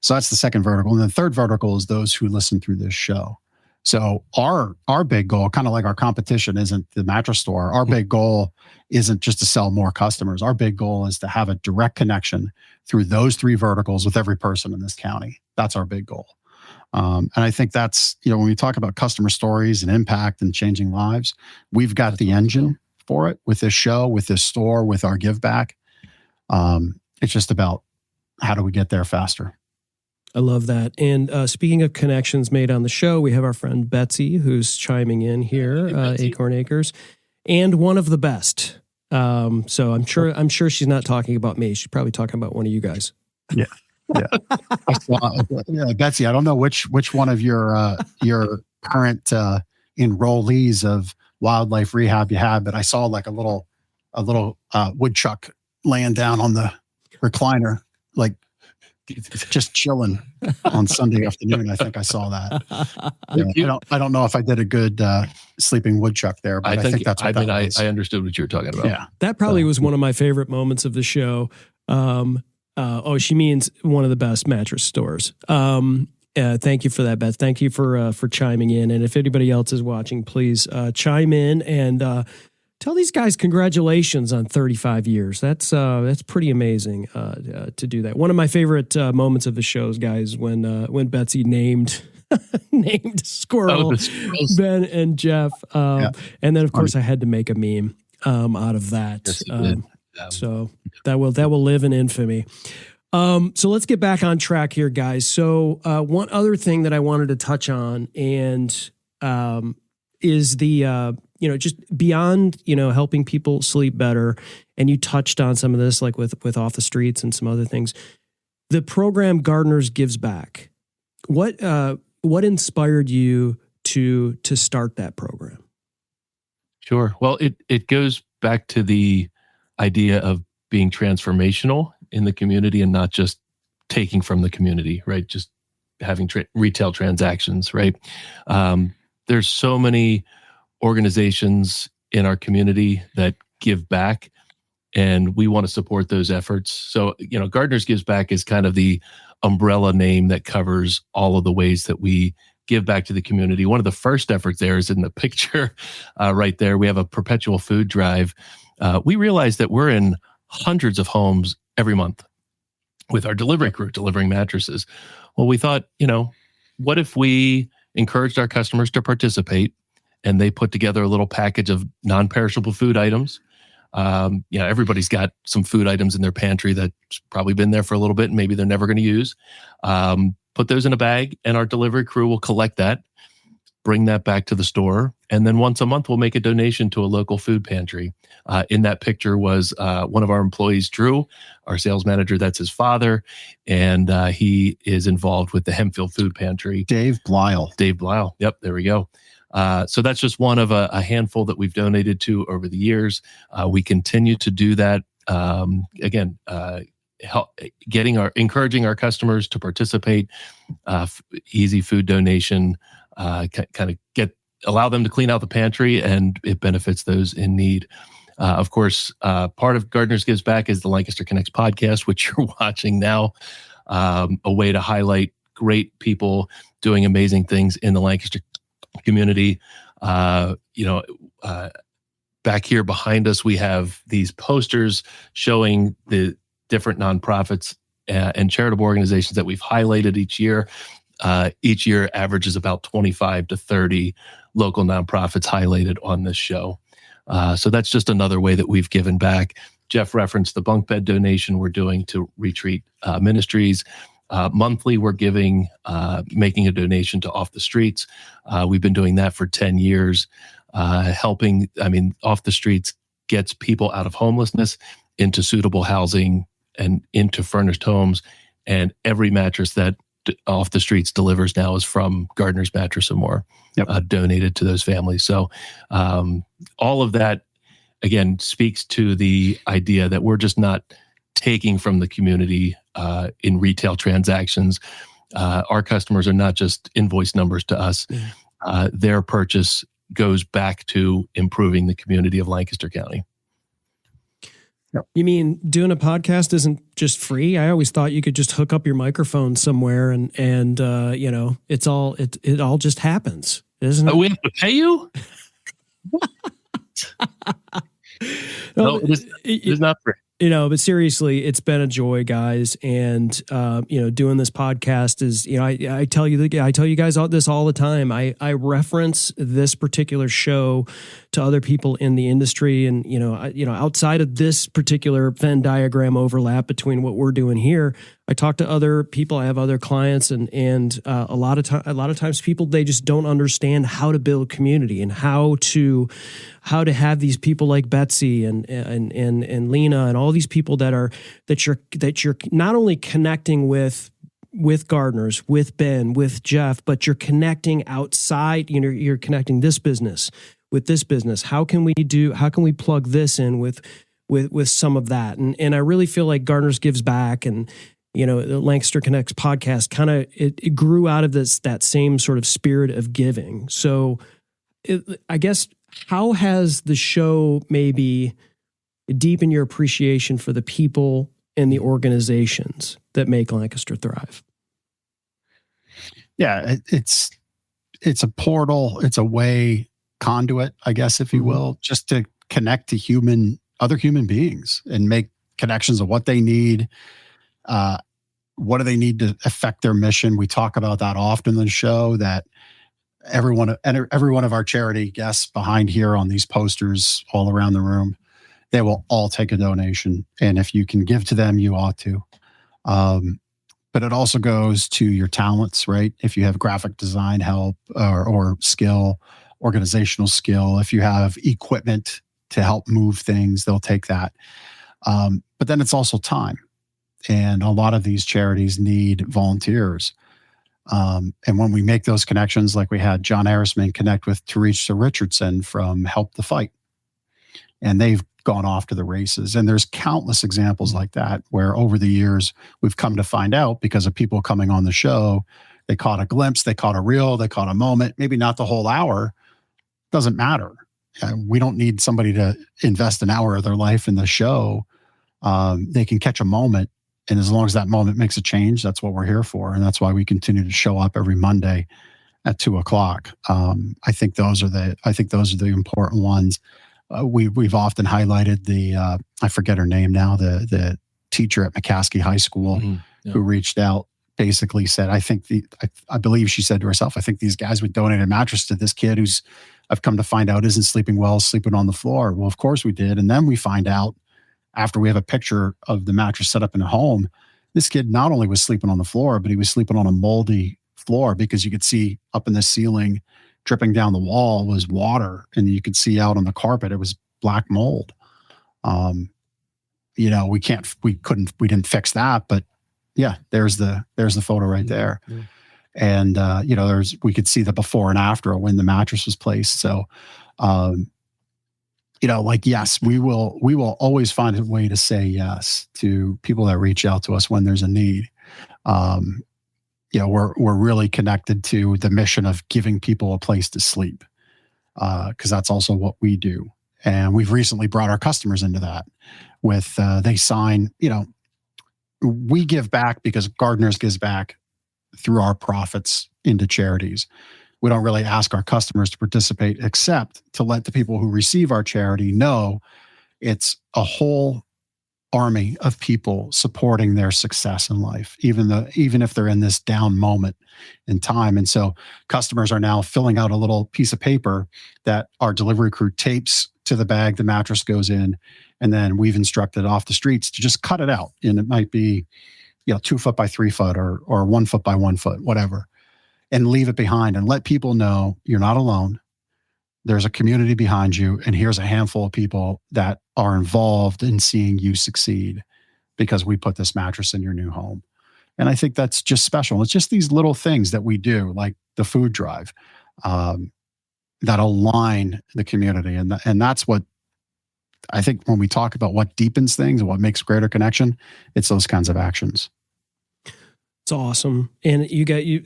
So that's the second vertical. And the third vertical is those who listen through this show. So our big goal, kind of like our competition isn't the mattress store. Our big goal isn't just to sell more customers. Our big goal is to have a direct connection through those 3 verticals with every person in this county. That's our big goal. And I think that's, when we talk about customer stories and impact and changing lives, we've got the engine for it with this show, with this store, with our give back. It's just about how do we get there faster. I love that. And speaking of connections made on the show, we have our friend Betsy who's chiming in here, Acorn Acres, and one of the best. So I'm sure she's not talking about me. She's probably talking about one of you guys. Yeah. Betsy, I don't know which one of your current enrollees of wildlife rehab you had, but I saw like a little woodchuck laying down on the recliner, like just chilling on Sunday afternoon. I think I saw that. I don't know if I did a good sleeping woodchuck there, but I think that's what I understood what you were talking about. Yeah, that probably was one of my favorite moments of the show. She means one of the best mattress stores. Thank you for that, Beth. Thank you for chiming in. And if anybody else is watching, please chime in and tell these guys congratulations on 35 years. That's pretty amazing to do that. One of my favorite moments of the shows, guys, when Betsy named Squirrel, Ben and Jeff, and then of course I had to make a meme out of that. Yes, so that will live in infamy. So let's get back on track here, guys. So one other thing that I wanted to touch on and is the just beyond helping people sleep better, and you touched on some of this like with Off the Streets and some other things. The program Gardner's Gives Back. What inspired you to start that program? Sure. Well, it goes back to the idea of being transformational in the community and not just taking from the community, right? Just having retail transactions, right? There's so many organizations in our community that give back, and we want to support those efforts. So, Gardner's Gives Back is kind of the umbrella name that covers all of the ways that we give back to the community. One of the first efforts there is in the picture right there. We have a perpetual food drive. We realize that we're in hundreds of homes every month with our delivery crew delivering mattresses. Well, we thought, what if we encouraged our customers to participate and they put together a little package of non-perishable food items? Everybody's got some food items in their pantry that's probably been there for a little bit and maybe they're never going to use. Put those in a bag and our delivery crew will collect that, bring that back to the store, and then once a month we'll make a donation to a local food pantry. In that picture was one of our employees, Drew, our sales manager. That's his father, and he is involved with the Hempfield Food Pantry. Dave Blyle. Yep, there we go. So that's just one of a handful that we've donated to over the years. We continue to do that. Encouraging our customers to participate. Easy food donation. Kind of allow them to clean out the pantry, and it benefits those in need. Of course, part of Gardner's Gives Back is the Lancaster Connects podcast, which you're watching now. A way to highlight great people doing amazing things in the Lancaster community. Back here behind us, we have these posters showing the different nonprofits and charitable organizations that we've highlighted each year. Each year averages about 25 to 30 local nonprofits highlighted on this show. So that's just another way that we've given back. Jeff referenced the bunk bed donation we're doing to Retreat Ministries. Monthly, we're making a donation to Off the Streets. We've been doing that for 10 years, helping. Off the Streets gets people out of homelessness into suitable housing and into furnished homes. And every mattress that Off the Streets delivers now is from Gardner's Mattress and More, donated to those families. So all of that, again, speaks to the idea that we're just not taking from the community in retail transactions. Our customers are not just invoice numbers to us. Their purchase goes back to improving the community of Lancaster County. You mean doing a podcast isn't just free? I always thought you could just hook up your microphone somewhere and it all just happens, isn't it? We have to pay you? No, it is not free. But seriously, it's been a joy, guys. And, doing this podcast is, I tell you guys this all the time. I reference this particular show to other people in the industry. And, outside of this particular Venn diagram overlap between what we're doing here, I talk to other people. I have other clients and a lot of times people, they just don't understand how to build community and how to have these people like Betsy and Lena and all these people that you're not only connecting with Gardners, with Ben, with Jeff, but you're connecting outside, you're connecting this business with this business. How can we plug this in with some of that? And I really feel like Gardner's gives back, and the Lancaster Connects podcast it grew out of that same sort of spirit of giving. So I guess, how has the show maybe deepened your appreciation for the people and the organizations that make Lancaster thrive? Yeah, it's a portal. It's a way, conduit, I guess, if you will, just to connect to other human beings and make connections of what they need. What do they need to affect their mission? We talk about that often in the show, that every one of our charity guests behind here on these posters all around the room, they will all take a donation. And if you can give to them, you ought to. But it also goes to your talents, right? If you have graphic design help or skill, organizational skill, if you have equipment to help move things, they'll take that. But then it's also time. And a lot of these charities need volunteers. And when we make those connections, like we had John Harrisman connect with Teresa Richardson from Help the Fight, and they've gone off to the races. And there's countless examples like that, where over the years, we've come to find out, because of people coming on the show, they caught a glimpse, they caught a reel, they caught a moment, maybe not the whole hour, doesn't matter. We don't need somebody to invest an hour of their life in the show. They can catch a moment. And as long as that moment makes a change, that's what we're here for. And that's why we continue to show up every Monday at 2:00. I think those are the important ones. We've often highlighted I forget her name now, the teacher at McCaskey High School who reached out, basically said, I believe she said to herself, I think these guys would donate a mattress to this kid who's, I've come to find out, isn't sleeping well, sleeping on the floor. Well, of course we did. And then we find out, after we have a picture of the mattress set up in a home, this kid not only was sleeping on the floor, but he was sleeping on a moldy floor, because you could see up in the ceiling, dripping down the wall, was water. And you could see out on the carpet, it was black mold. We didn't fix that, but yeah, there's the photo right there. Yeah. And, we could see the before and after when the mattress was placed. So, yes, we will always find a way to say yes to people that reach out to us when there's a need. We're really connected to the mission of giving people a place to sleep, because that's also what we do. And we've recently brought our customers into that with, they sign, we give back because Gardner's gives back through our profits into charities. We don't really ask our customers to participate, except to let the people who receive our charity know it's a whole army of people supporting their success in life, even if they're in this down moment in time. And so customers are now filling out a little piece of paper that our delivery crew tapes to the bag the mattress goes in, and then we've instructed off the streets to just cut it out. And it might be 2 foot by 3 foot or 1 foot by 1 foot, whatever, and leave it behind and let people know you're not alone. There's a community behind you, and here's a handful of people that are involved in seeing you succeed because we put this mattress in your new home. And I think that's just special. It's just these little things that we do, like the food drive, that align the community. And that's what I think when we talk about what deepens things and what makes greater connection, it's those kinds of actions. It's awesome. And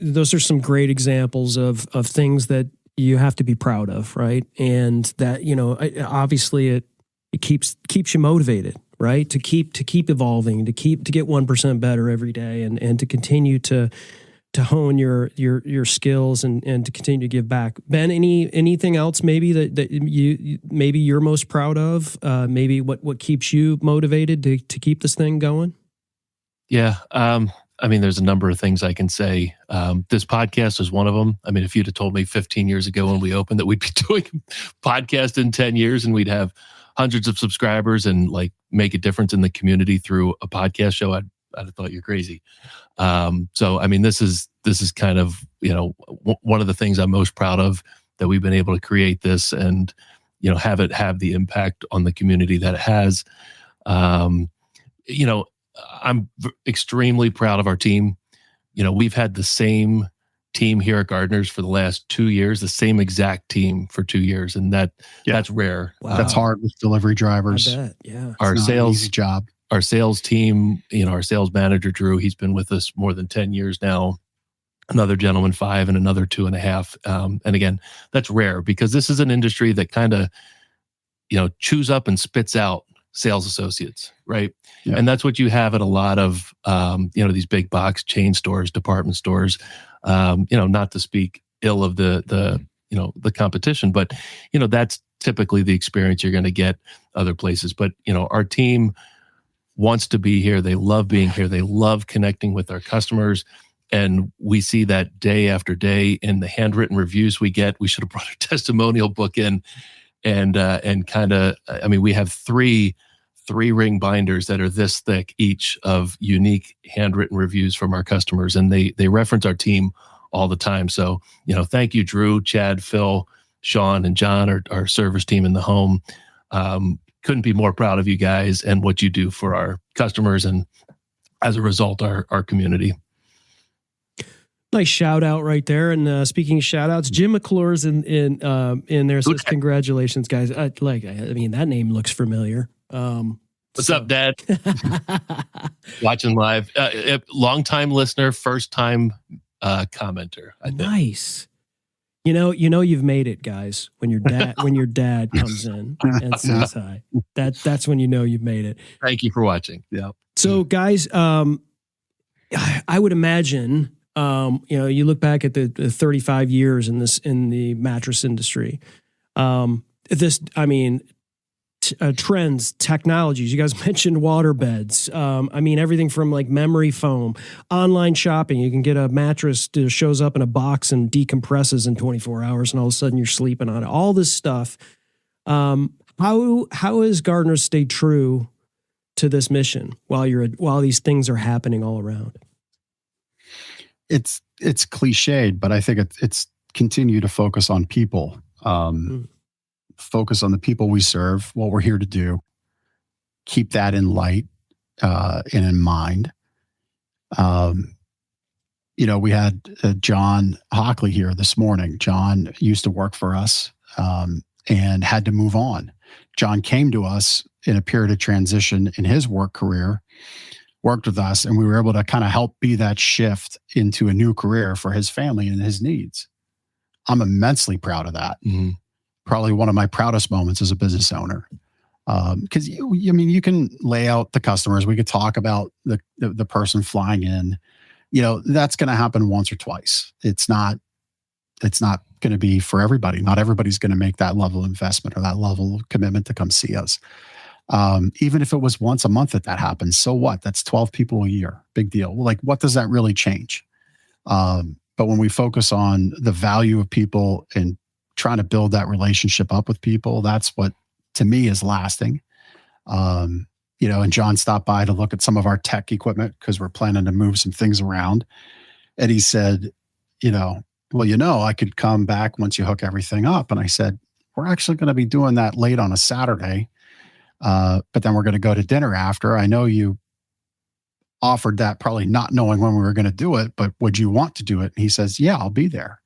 those are some great examples of things that you have to be proud of, right? And that, obviously it keeps you motivated, right? To keep evolving, to get 1% better every day, and to continue to hone your skills and to continue to give back. Ben, anything else maybe that you maybe you're most proud of? Maybe what keeps you motivated to keep this thing going? Yeah. I mean, there's a number of things I can say. This podcast is one of them. I mean, if you'd have told me 15 years ago when we opened that we'd be doing a podcast in 10 years and we'd have hundreds of subscribers and like make a difference in the community through a podcast show, I'd have thought you're crazy. So, I mean, this is kind of, one of the things I'm most proud of, that we've been able to create this and, have it have the impact on the community that it has. I'm extremely proud of our team. We've had the same team here at Gardner's for the last 2 years, the same exact team for 2 years. And that's rare. Wow. That's hard with delivery drivers. I bet. Yeah. Our sales job. Our sales team, our sales manager, Drew, he's been with us more than 10 years now. Another gentleman, 5, and another 2.5. And again, that's rare because this is an industry that kind of, chews up and spits out sales associates, right? Yeah. And that's what you have at a lot of, these big box chain stores, department stores, not to speak ill of the competition, but, that's typically the experience you're going to get other places. But, our team wants to be here. They love being here. They love connecting with our customers. And we see that day after day in the handwritten reviews we get. We should have brought a testimonial book in and kind of, we have three ring binders that are this thick each of unique handwritten reviews from our customers. And they reference our team all the time. So, thank you, Drew, Chad, Phil, Sean, and John, our service team in the home. Couldn't be more proud of you guys and what you do for our customers and as a result, our community. Nice shout out right there. And speaking of shout outs, Jim McClure's in there. Says, congratulations, guys. That name looks familiar. What's up, Dad? Watching live. Long time listener, first time commenter. Nice. You've made it, guys. When your dad comes in and says hi, that's when you've made it. Thank you for watching. Yeah. So, guys, I would imagine, you look back at the 35 years in the mattress industry. Trends, technologies. You guys mentioned water beds. Everything from like memory foam, online shopping. You can get a mattress that shows up in a box and decompresses in 24 hours, and all of a sudden you're sleeping on it. All this stuff. How has Gardner stayed true to this mission while these things are happening all around? It's cliched, but I think it's continue to focus on people. Focus on the people we serve, what we're here to do. Keep that in light and in mind. We had John Hockley here this morning. John used to work for us and had to move on. John came to us in a period of transition in his work career, worked with us, and we were able to kind of help be that shift into a new career for his family and his needs. I'm immensely proud of that. Mm-hmm. Probably one of my proudest moments as a business owner. Because you can lay out the customers. We could talk about the person flying in. That's going to happen once or twice. It's not going to be for everybody. Not everybody's going to make that level of investment or that level of commitment to come see us. Even if it was once a month that happens, so what? That's 12 people a year. Big deal. Like, what does that really change? But when we focus on the value of people and trying to build that relationship up with people, that's what to me is lasting. And John stopped by to look at some of our tech equipment because we're planning to move some things around. And he said, I could come back once you hook everything up. And I said, we're actually going to be doing that late on a Saturday. But then we're going to go to dinner after. I know you offered that probably not knowing when we were going to do it, but would you want to do it? And he says, yeah, I'll be there.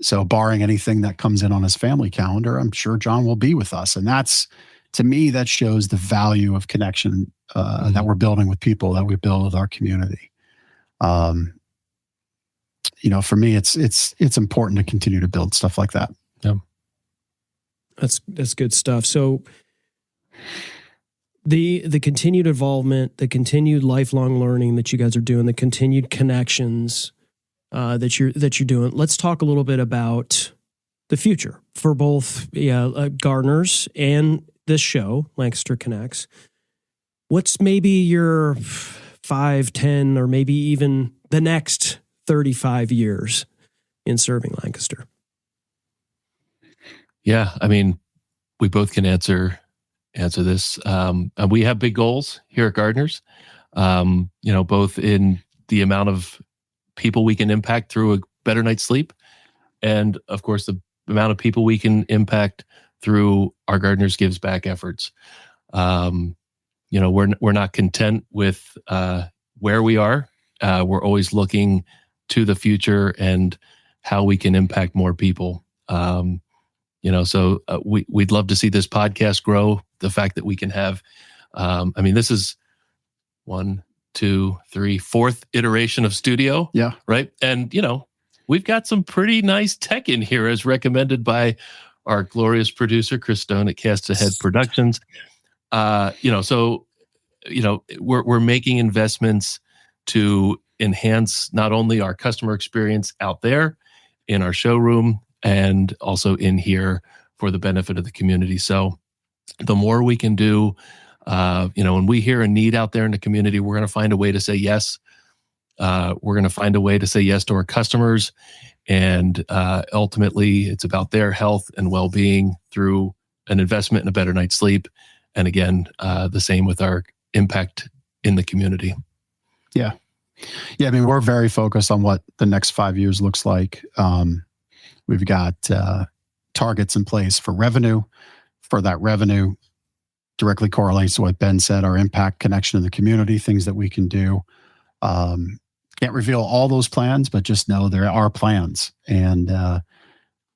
So barring anything that comes in on his family calendar, I'm sure John will be with us. And that's, to me, that shows the value of connection that we're building with people, that we build with our community. For me, it's important to continue to build stuff like that. Yeah. That's good stuff. So the continued involvement, the continued lifelong learning that you guys are doing, the continued connections that you're doing. Let's talk a little bit about the future for both Gardner's and this show, Lancaster Connects. What's maybe your 5, 10, or maybe even the next 35 years in serving Lancaster? Yeah, I mean, we both can answer this. We have big goals here at Gardner's, both in the amount of people we can impact through a better night's sleep, and of course the amount of people we can impact through our Gardner's Gives Back efforts. We're not content with where we are. We're always looking to the future and how we can impact more people. We'd love to see this podcast grow. The fact that we can have, this is 1, 2, 3, 4th iteration of studio. Yeah. Right. And, we've got some pretty nice tech in here as recommended by our glorious producer, Chris Stone at Cast Ahead Productions. We're making investments to enhance not only our customer experience out there in our showroom and also in here for the benefit of the community. So the more we can do, when we hear a need out there in the community, we're going to find a way to say yes. We're going to find a way to say yes to our customers. And ultimately, it's about their health and well-being through an investment in a better night's sleep. And again, the same with our impact in the community. Yeah. Yeah. I mean, we're very focused on what the next 5 years looks like. We've got targets in place for revenue. For that revenue directly correlates to what Ben said, our impact connection in the community, things that we can do. Can't reveal all those plans, but just know there are plans, and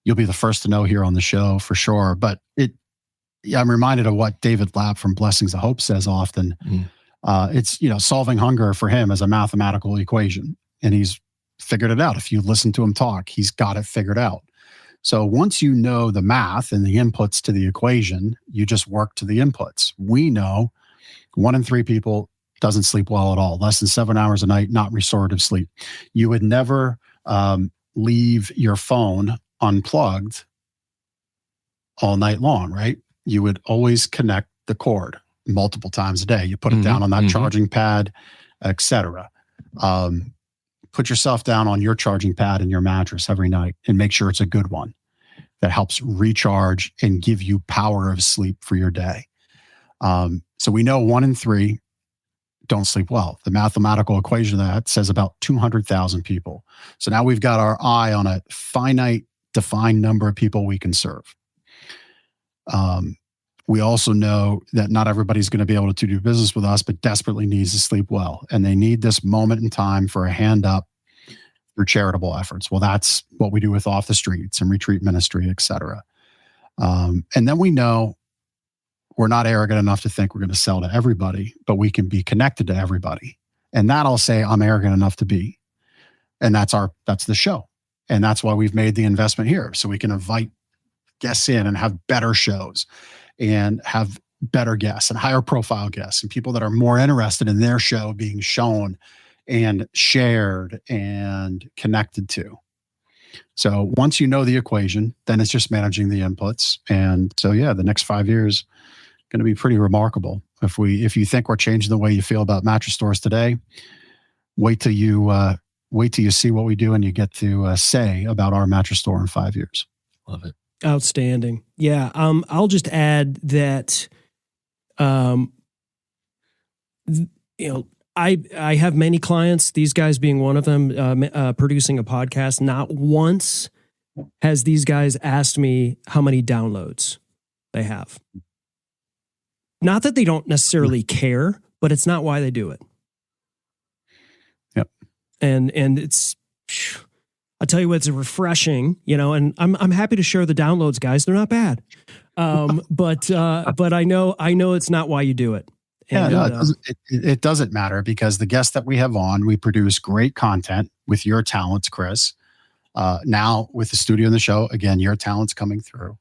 you'll be the first to know here on the show for sure. But I'm reminded of what David Lapp from Blessings of Hope says often. It's, solving hunger for him as a mathematical equation, and he's figured it out. If you listen to him talk, he's got it figured out. So once you know the math and the inputs to the equation, you just work to the inputs. We know 1 in 3 people doesn't sleep well at all, less than 7 hours a night, not restorative sleep. You would never leave your phone unplugged all night long, right? You would always connect the cord multiple times a day. You put it down on that charging pad, etc. Put yourself down on your charging pad and your mattress every night and make sure it's a good one that helps recharge and give you power of sleep for your day. So we know 1 in 3 don't sleep well. The mathematical equation of that says about 200,000 people. So now we've got our eye on a finite, defined number of people we can serve. We also know that not everybody's going to be able to do business with us, but desperately needs to sleep well. And they need this moment in time for a hand up through charitable efforts. Well, that's what we do with Off the Streets and retreat ministry, et cetera. And then we know we're not arrogant enough to think we're going to sell to everybody, but we can be connected to everybody. And that I'll say I'm arrogant enough to be. And that's the show. And that's why we've made the investment here. So we can invite guests in and have better shows and have better guests and higher profile guests and people that are more interested in their show being shown and shared and connected to. So once you know the equation, then it's just managing the inputs. And so, the next 5 years going to be pretty remarkable. If you think we're changing the way you feel about mattress stores today, wait till you see what we do and you get to say about our mattress store in 5 years. Love it. Outstanding. Yeah. I'll just add that, I have many clients, these guys being one of them, producing a podcast. Not once has these guys asked me how many downloads they have. Not that they don't necessarily care, but it's not why they do it. Yep. And it's, I'll tell you what, it's refreshing, and I'm happy to share the downloads, guys. They're not bad. But I know it's not why you do it. And, it doesn't matter because the guests that we have on, we produce great content with your talents, Chris. Now with the studio and the show, again, your talents coming through.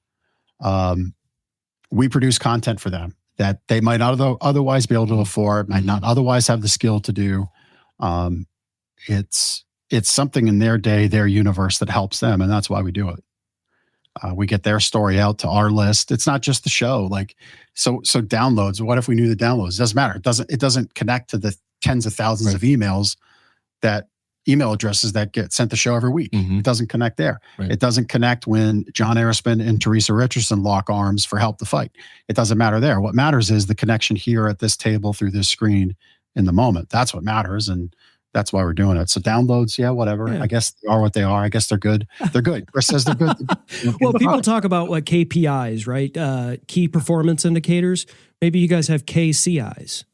We produce content for them that they might not otherwise be able to afford, might not otherwise have the skill to do. It's something in their day, their universe that helps them. And that's why we do it. We get their story out to our list. It's not just the show. Like, so downloads. What if we knew the downloads? It doesn't matter. It doesn't connect to the tens of thousands of emails email addresses that get sent the show every week. It doesn't connect there. Right. It doesn't connect when John Arisman and Teresa Richardson lock arms for help to fight. It doesn't matter there. What matters is the connection here at this table through this screen in the moment. That's what matters. And that's why we're doing it. So downloads, whatever. Yeah. I guess they are what they are. I guess they're good. They're good. Chris says they're good. Well, people talk about what KPIs, right? Key performance indicators. Maybe you guys have KCIs,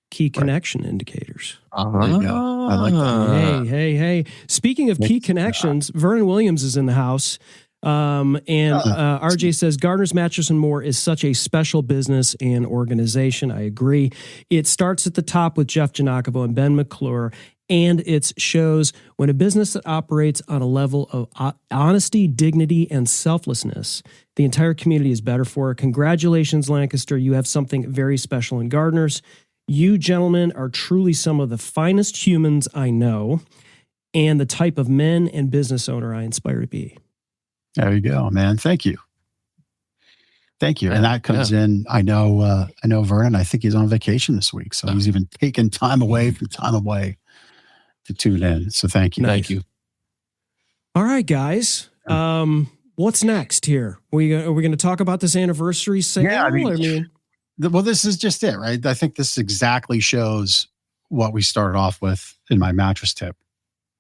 key connection indicators. There you go. I like that. Hey. Speaking of key connections, Vernon Williams is in the house. RJ says Gardner's Mattress and More is such a special business and organization. I agree. It starts at the top with Jeff Giannakovo and Ben McClure, and it shows when a business that operates on a level of honesty, dignity, and selflessness, the entire community is better for it. Congratulations, Lancaster. You have something very special in Gardner's. You gentlemen are truly some of the finest humans I know and the type of men and business owner I aspire to be. There you go, man. Thank you. And that comes in. I know Vernon. I think he's on vacation this week. So he's even taken time away to tune in. So thank you. Thank you. All right, guys. What's next here? Are we going to talk about this anniversary sale? Yeah, well, this is just it, right? I think this exactly shows what we started off with in my mattress tip.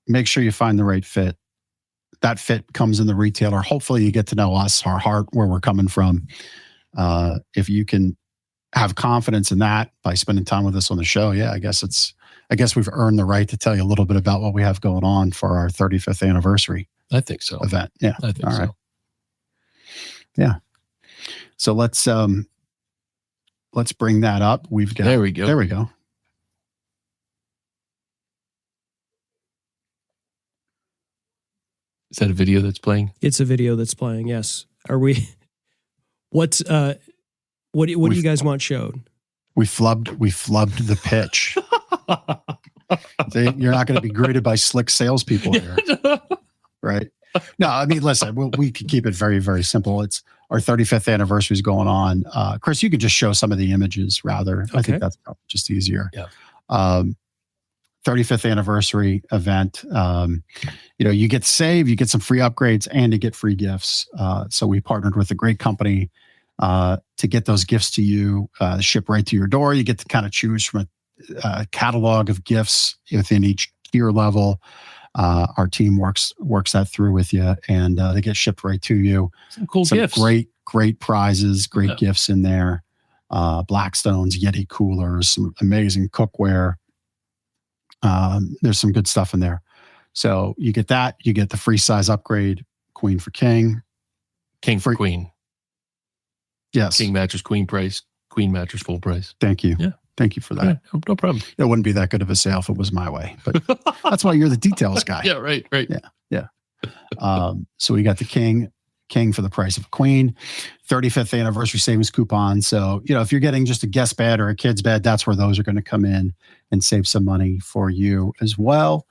Make sure you find the right fit. That fit comes in the retailer. Hopefully you get to know us, our heart, where we're coming from. If you can have confidence in that by spending time with us on the show, I guess we've earned the right to tell you a little bit about what we have going on for our 35th anniversary. I think so. Event. Yeah. I think so. Right. Yeah. So let's bring that up. There we go. There we go. Is that a video that's playing? It's a video that's playing. Yes. Are we? What do you guys want showed? We flubbed the pitch. You're not going to be greeted by slick salespeople here, right? No, I mean, listen, we could keep it very, very simple. It's our 35th anniversary is going on. Chris, you could just show some of the images rather. Okay. I think that's just easier. Yeah. 35th anniversary event. You get to save, you get some free upgrades, and you get free gifts. So we partnered with a great company to get those gifts to you, ship right to your door. You get to kind of choose from a catalog of gifts within each tier level. Our team works that through with you, and they get shipped right to you. Some cool gifts. Great prizes, great gifts in there. Blackstones, Yeti coolers, some amazing cookware. There's some good stuff in there. So you get that. You get the free size upgrade, queen for king. King for queen. Yes. King mattress, queen price. Queen mattress, full price. Thank you. Yeah. Thank you for that. Yeah, no problem. It wouldn't be that good of a sale if it was my way, but that's why you're the details guy. Yeah, right. Yeah. So we got the king for the price of a queen, 35th anniversary savings coupon. So, if you're getting just a guest bed or a kid's bed, that's where those are going to come in and save some money for you as well.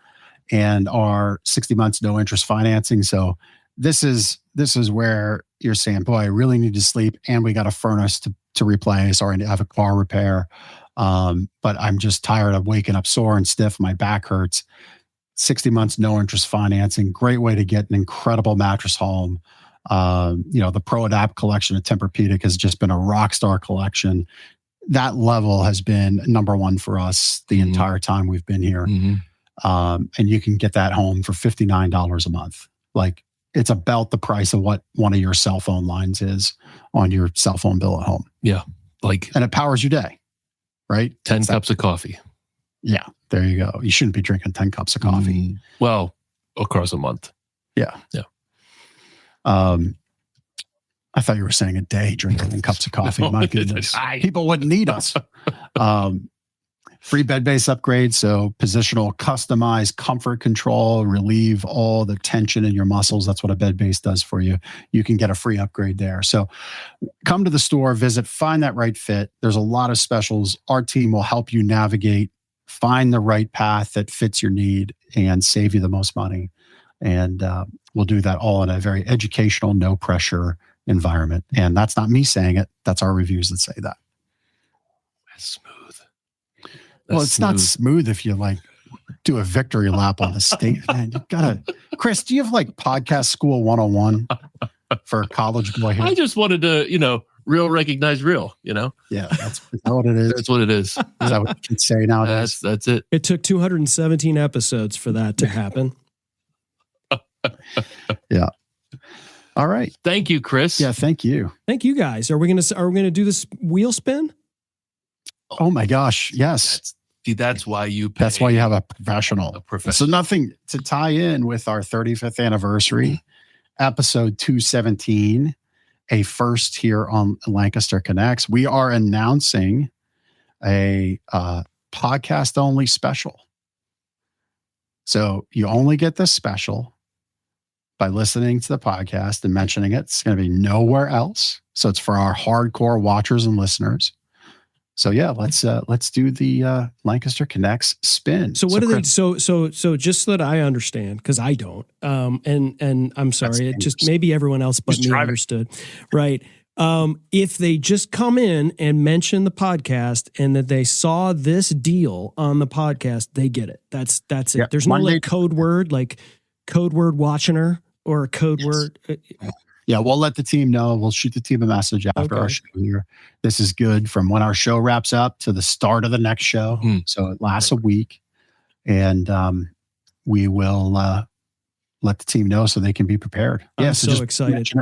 And our 60 months, no interest financing. So this is where you're saying, boy, I really need to sleep and we got a furnace to replace, or I have a car repair. But I'm just tired of waking up sore and stiff. My back hurts. 60 months, no interest financing. Great way to get an incredible mattress home. The Pro Adapt collection at Tempur-Pedic has just been a rock star collection. That level has been number one for us the entire time we've been here. And you can get that home for $59 a month. Like, it's about the price of what one of your cell phone lines is on your cell phone bill at home. Yeah. And it powers your day, right? 10 cups of coffee. Yeah. There you go. You shouldn't be drinking 10 cups of coffee. Well, across a month. Yeah. Yeah. I thought you were saying a day drinking 10 cups of coffee. My goodness. People wouldn't need us. Free bed base upgrade. So positional, customized comfort control, relieve all the tension in your muscles. That's what a bed base does for you. You can get a free upgrade there. So come to the store, visit, find that right fit. There's a lot of specials. Our team will help you navigate, find the right path that fits your need and save you the most money. And we'll do that all in a very educational, no pressure environment. And that's not me saying it. That's our reviews that say that. That's smooth. Well, it's not smooth if you like do a victory lap on the stage. Man, you gotta, Chris, do you have like podcast school 101 for a college boy here? I just wanted to, real recognize real, Yeah, that's what it is. That's what it is. Is that what you can say nowadays? That's it. It took 217 episodes for that to happen. Yeah. All right. Thank you, Chris. Yeah, thank you. Thank you guys. Are we gonna do this wheel spin? Oh my gosh. Yes. That's why you have a professional. So nothing to tie in with our 35th anniversary, episode 217, a first here on Lancaster Connects. We are announcing a podcast only special. So you only get this special by listening to the podcast and mentioning it. It's going to be nowhere else. So it's for our hardcore watchers and listeners. So yeah, let's do the Lancaster Connects spin. So what do they? So just so that I understand, because I don't. And I'm sorry, it just maybe everyone else but me understood, right? If they just come in and mention the podcast and that they saw this deal on the podcast, they get it. That's it. Yeah, there's no like code word watchiner or a code word. Yeah, we'll let the team know. We'll shoot the team a message after our show here. This is good from when our show wraps up to the start of the next show. So it lasts a week. And we will let the team know so they can be prepared. I'm so excited.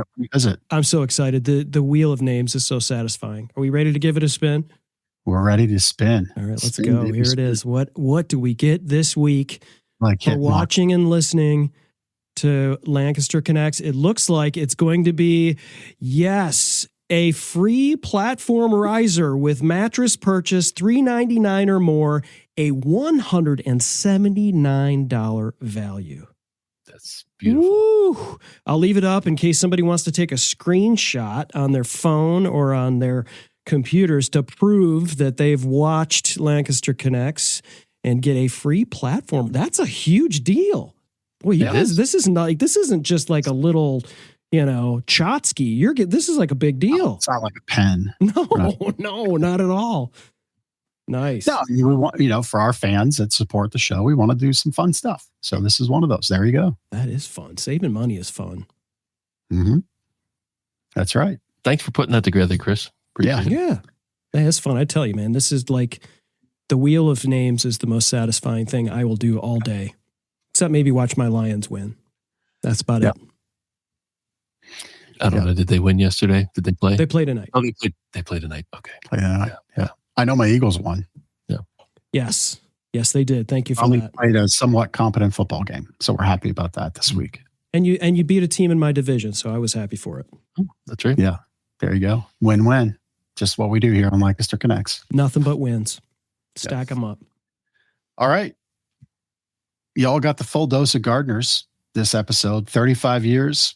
I'm so excited. The wheel of names is so satisfying. Are we ready to give it a spin? We're ready to spin. All right, let's go. Here it is. What do we get this week for watching and listening to Lancaster Connects? It looks like it's going to be, a free platform riser with mattress purchase $399 or more, a $179 value. That's beautiful. Woo! I'll leave it up in case somebody wants to take a screenshot on their phone or on their computers to prove that they've watched Lancaster Connects and get a free platform. That's a huge deal. Well, this isn't just like a little, Chotsky. This is like a big deal. It's not like a pen. No, not at all. Nice. No, we want, for our fans that support the show, we want to do some fun stuff. So this is one of those. There you go. That is fun. Saving money is fun. Mm-hmm. That's right. Thanks for putting that together, Chris. Yeah. It's fun. I tell you, man, this is like the wheel of names is the most satisfying thing I will do all day. Except maybe watch my Lions win. That's about it. I don't know. Did they win yesterday? Did they play? They play tonight. Oh, they play tonight. Okay. Play tonight. Yeah. I know my Eagles won. Yeah. Yes, they did. Thank you for that. Played a somewhat competent football game. So we're happy about that this week. And you beat a team in my division. So I was happy for it. Oh, that's right. Yeah. There you go. Win-win. Just what we do here on Lancaster Connects. Nothing but wins. Stack them up. All right. Y'all got the full dose of Gardner's this episode. 35 years,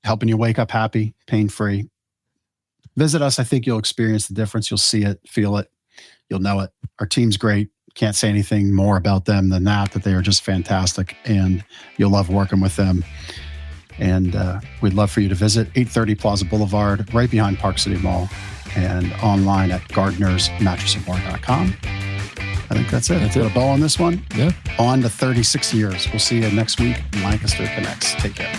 helping you wake up happy, pain-free. Visit us. I think you'll experience the difference. You'll see it, feel it. You'll know it. Our team's great. Can't say anything more about them than that they are just fantastic, and you'll love working with them. And we'd love for you to visit 830 Plaza Boulevard, right behind Park City Mall, and online at gardnersmattressandmore.com. I think that's it. Put a bow on this one. Yeah. On to 36 years. We'll see you next week. Lancaster Connects. Take care.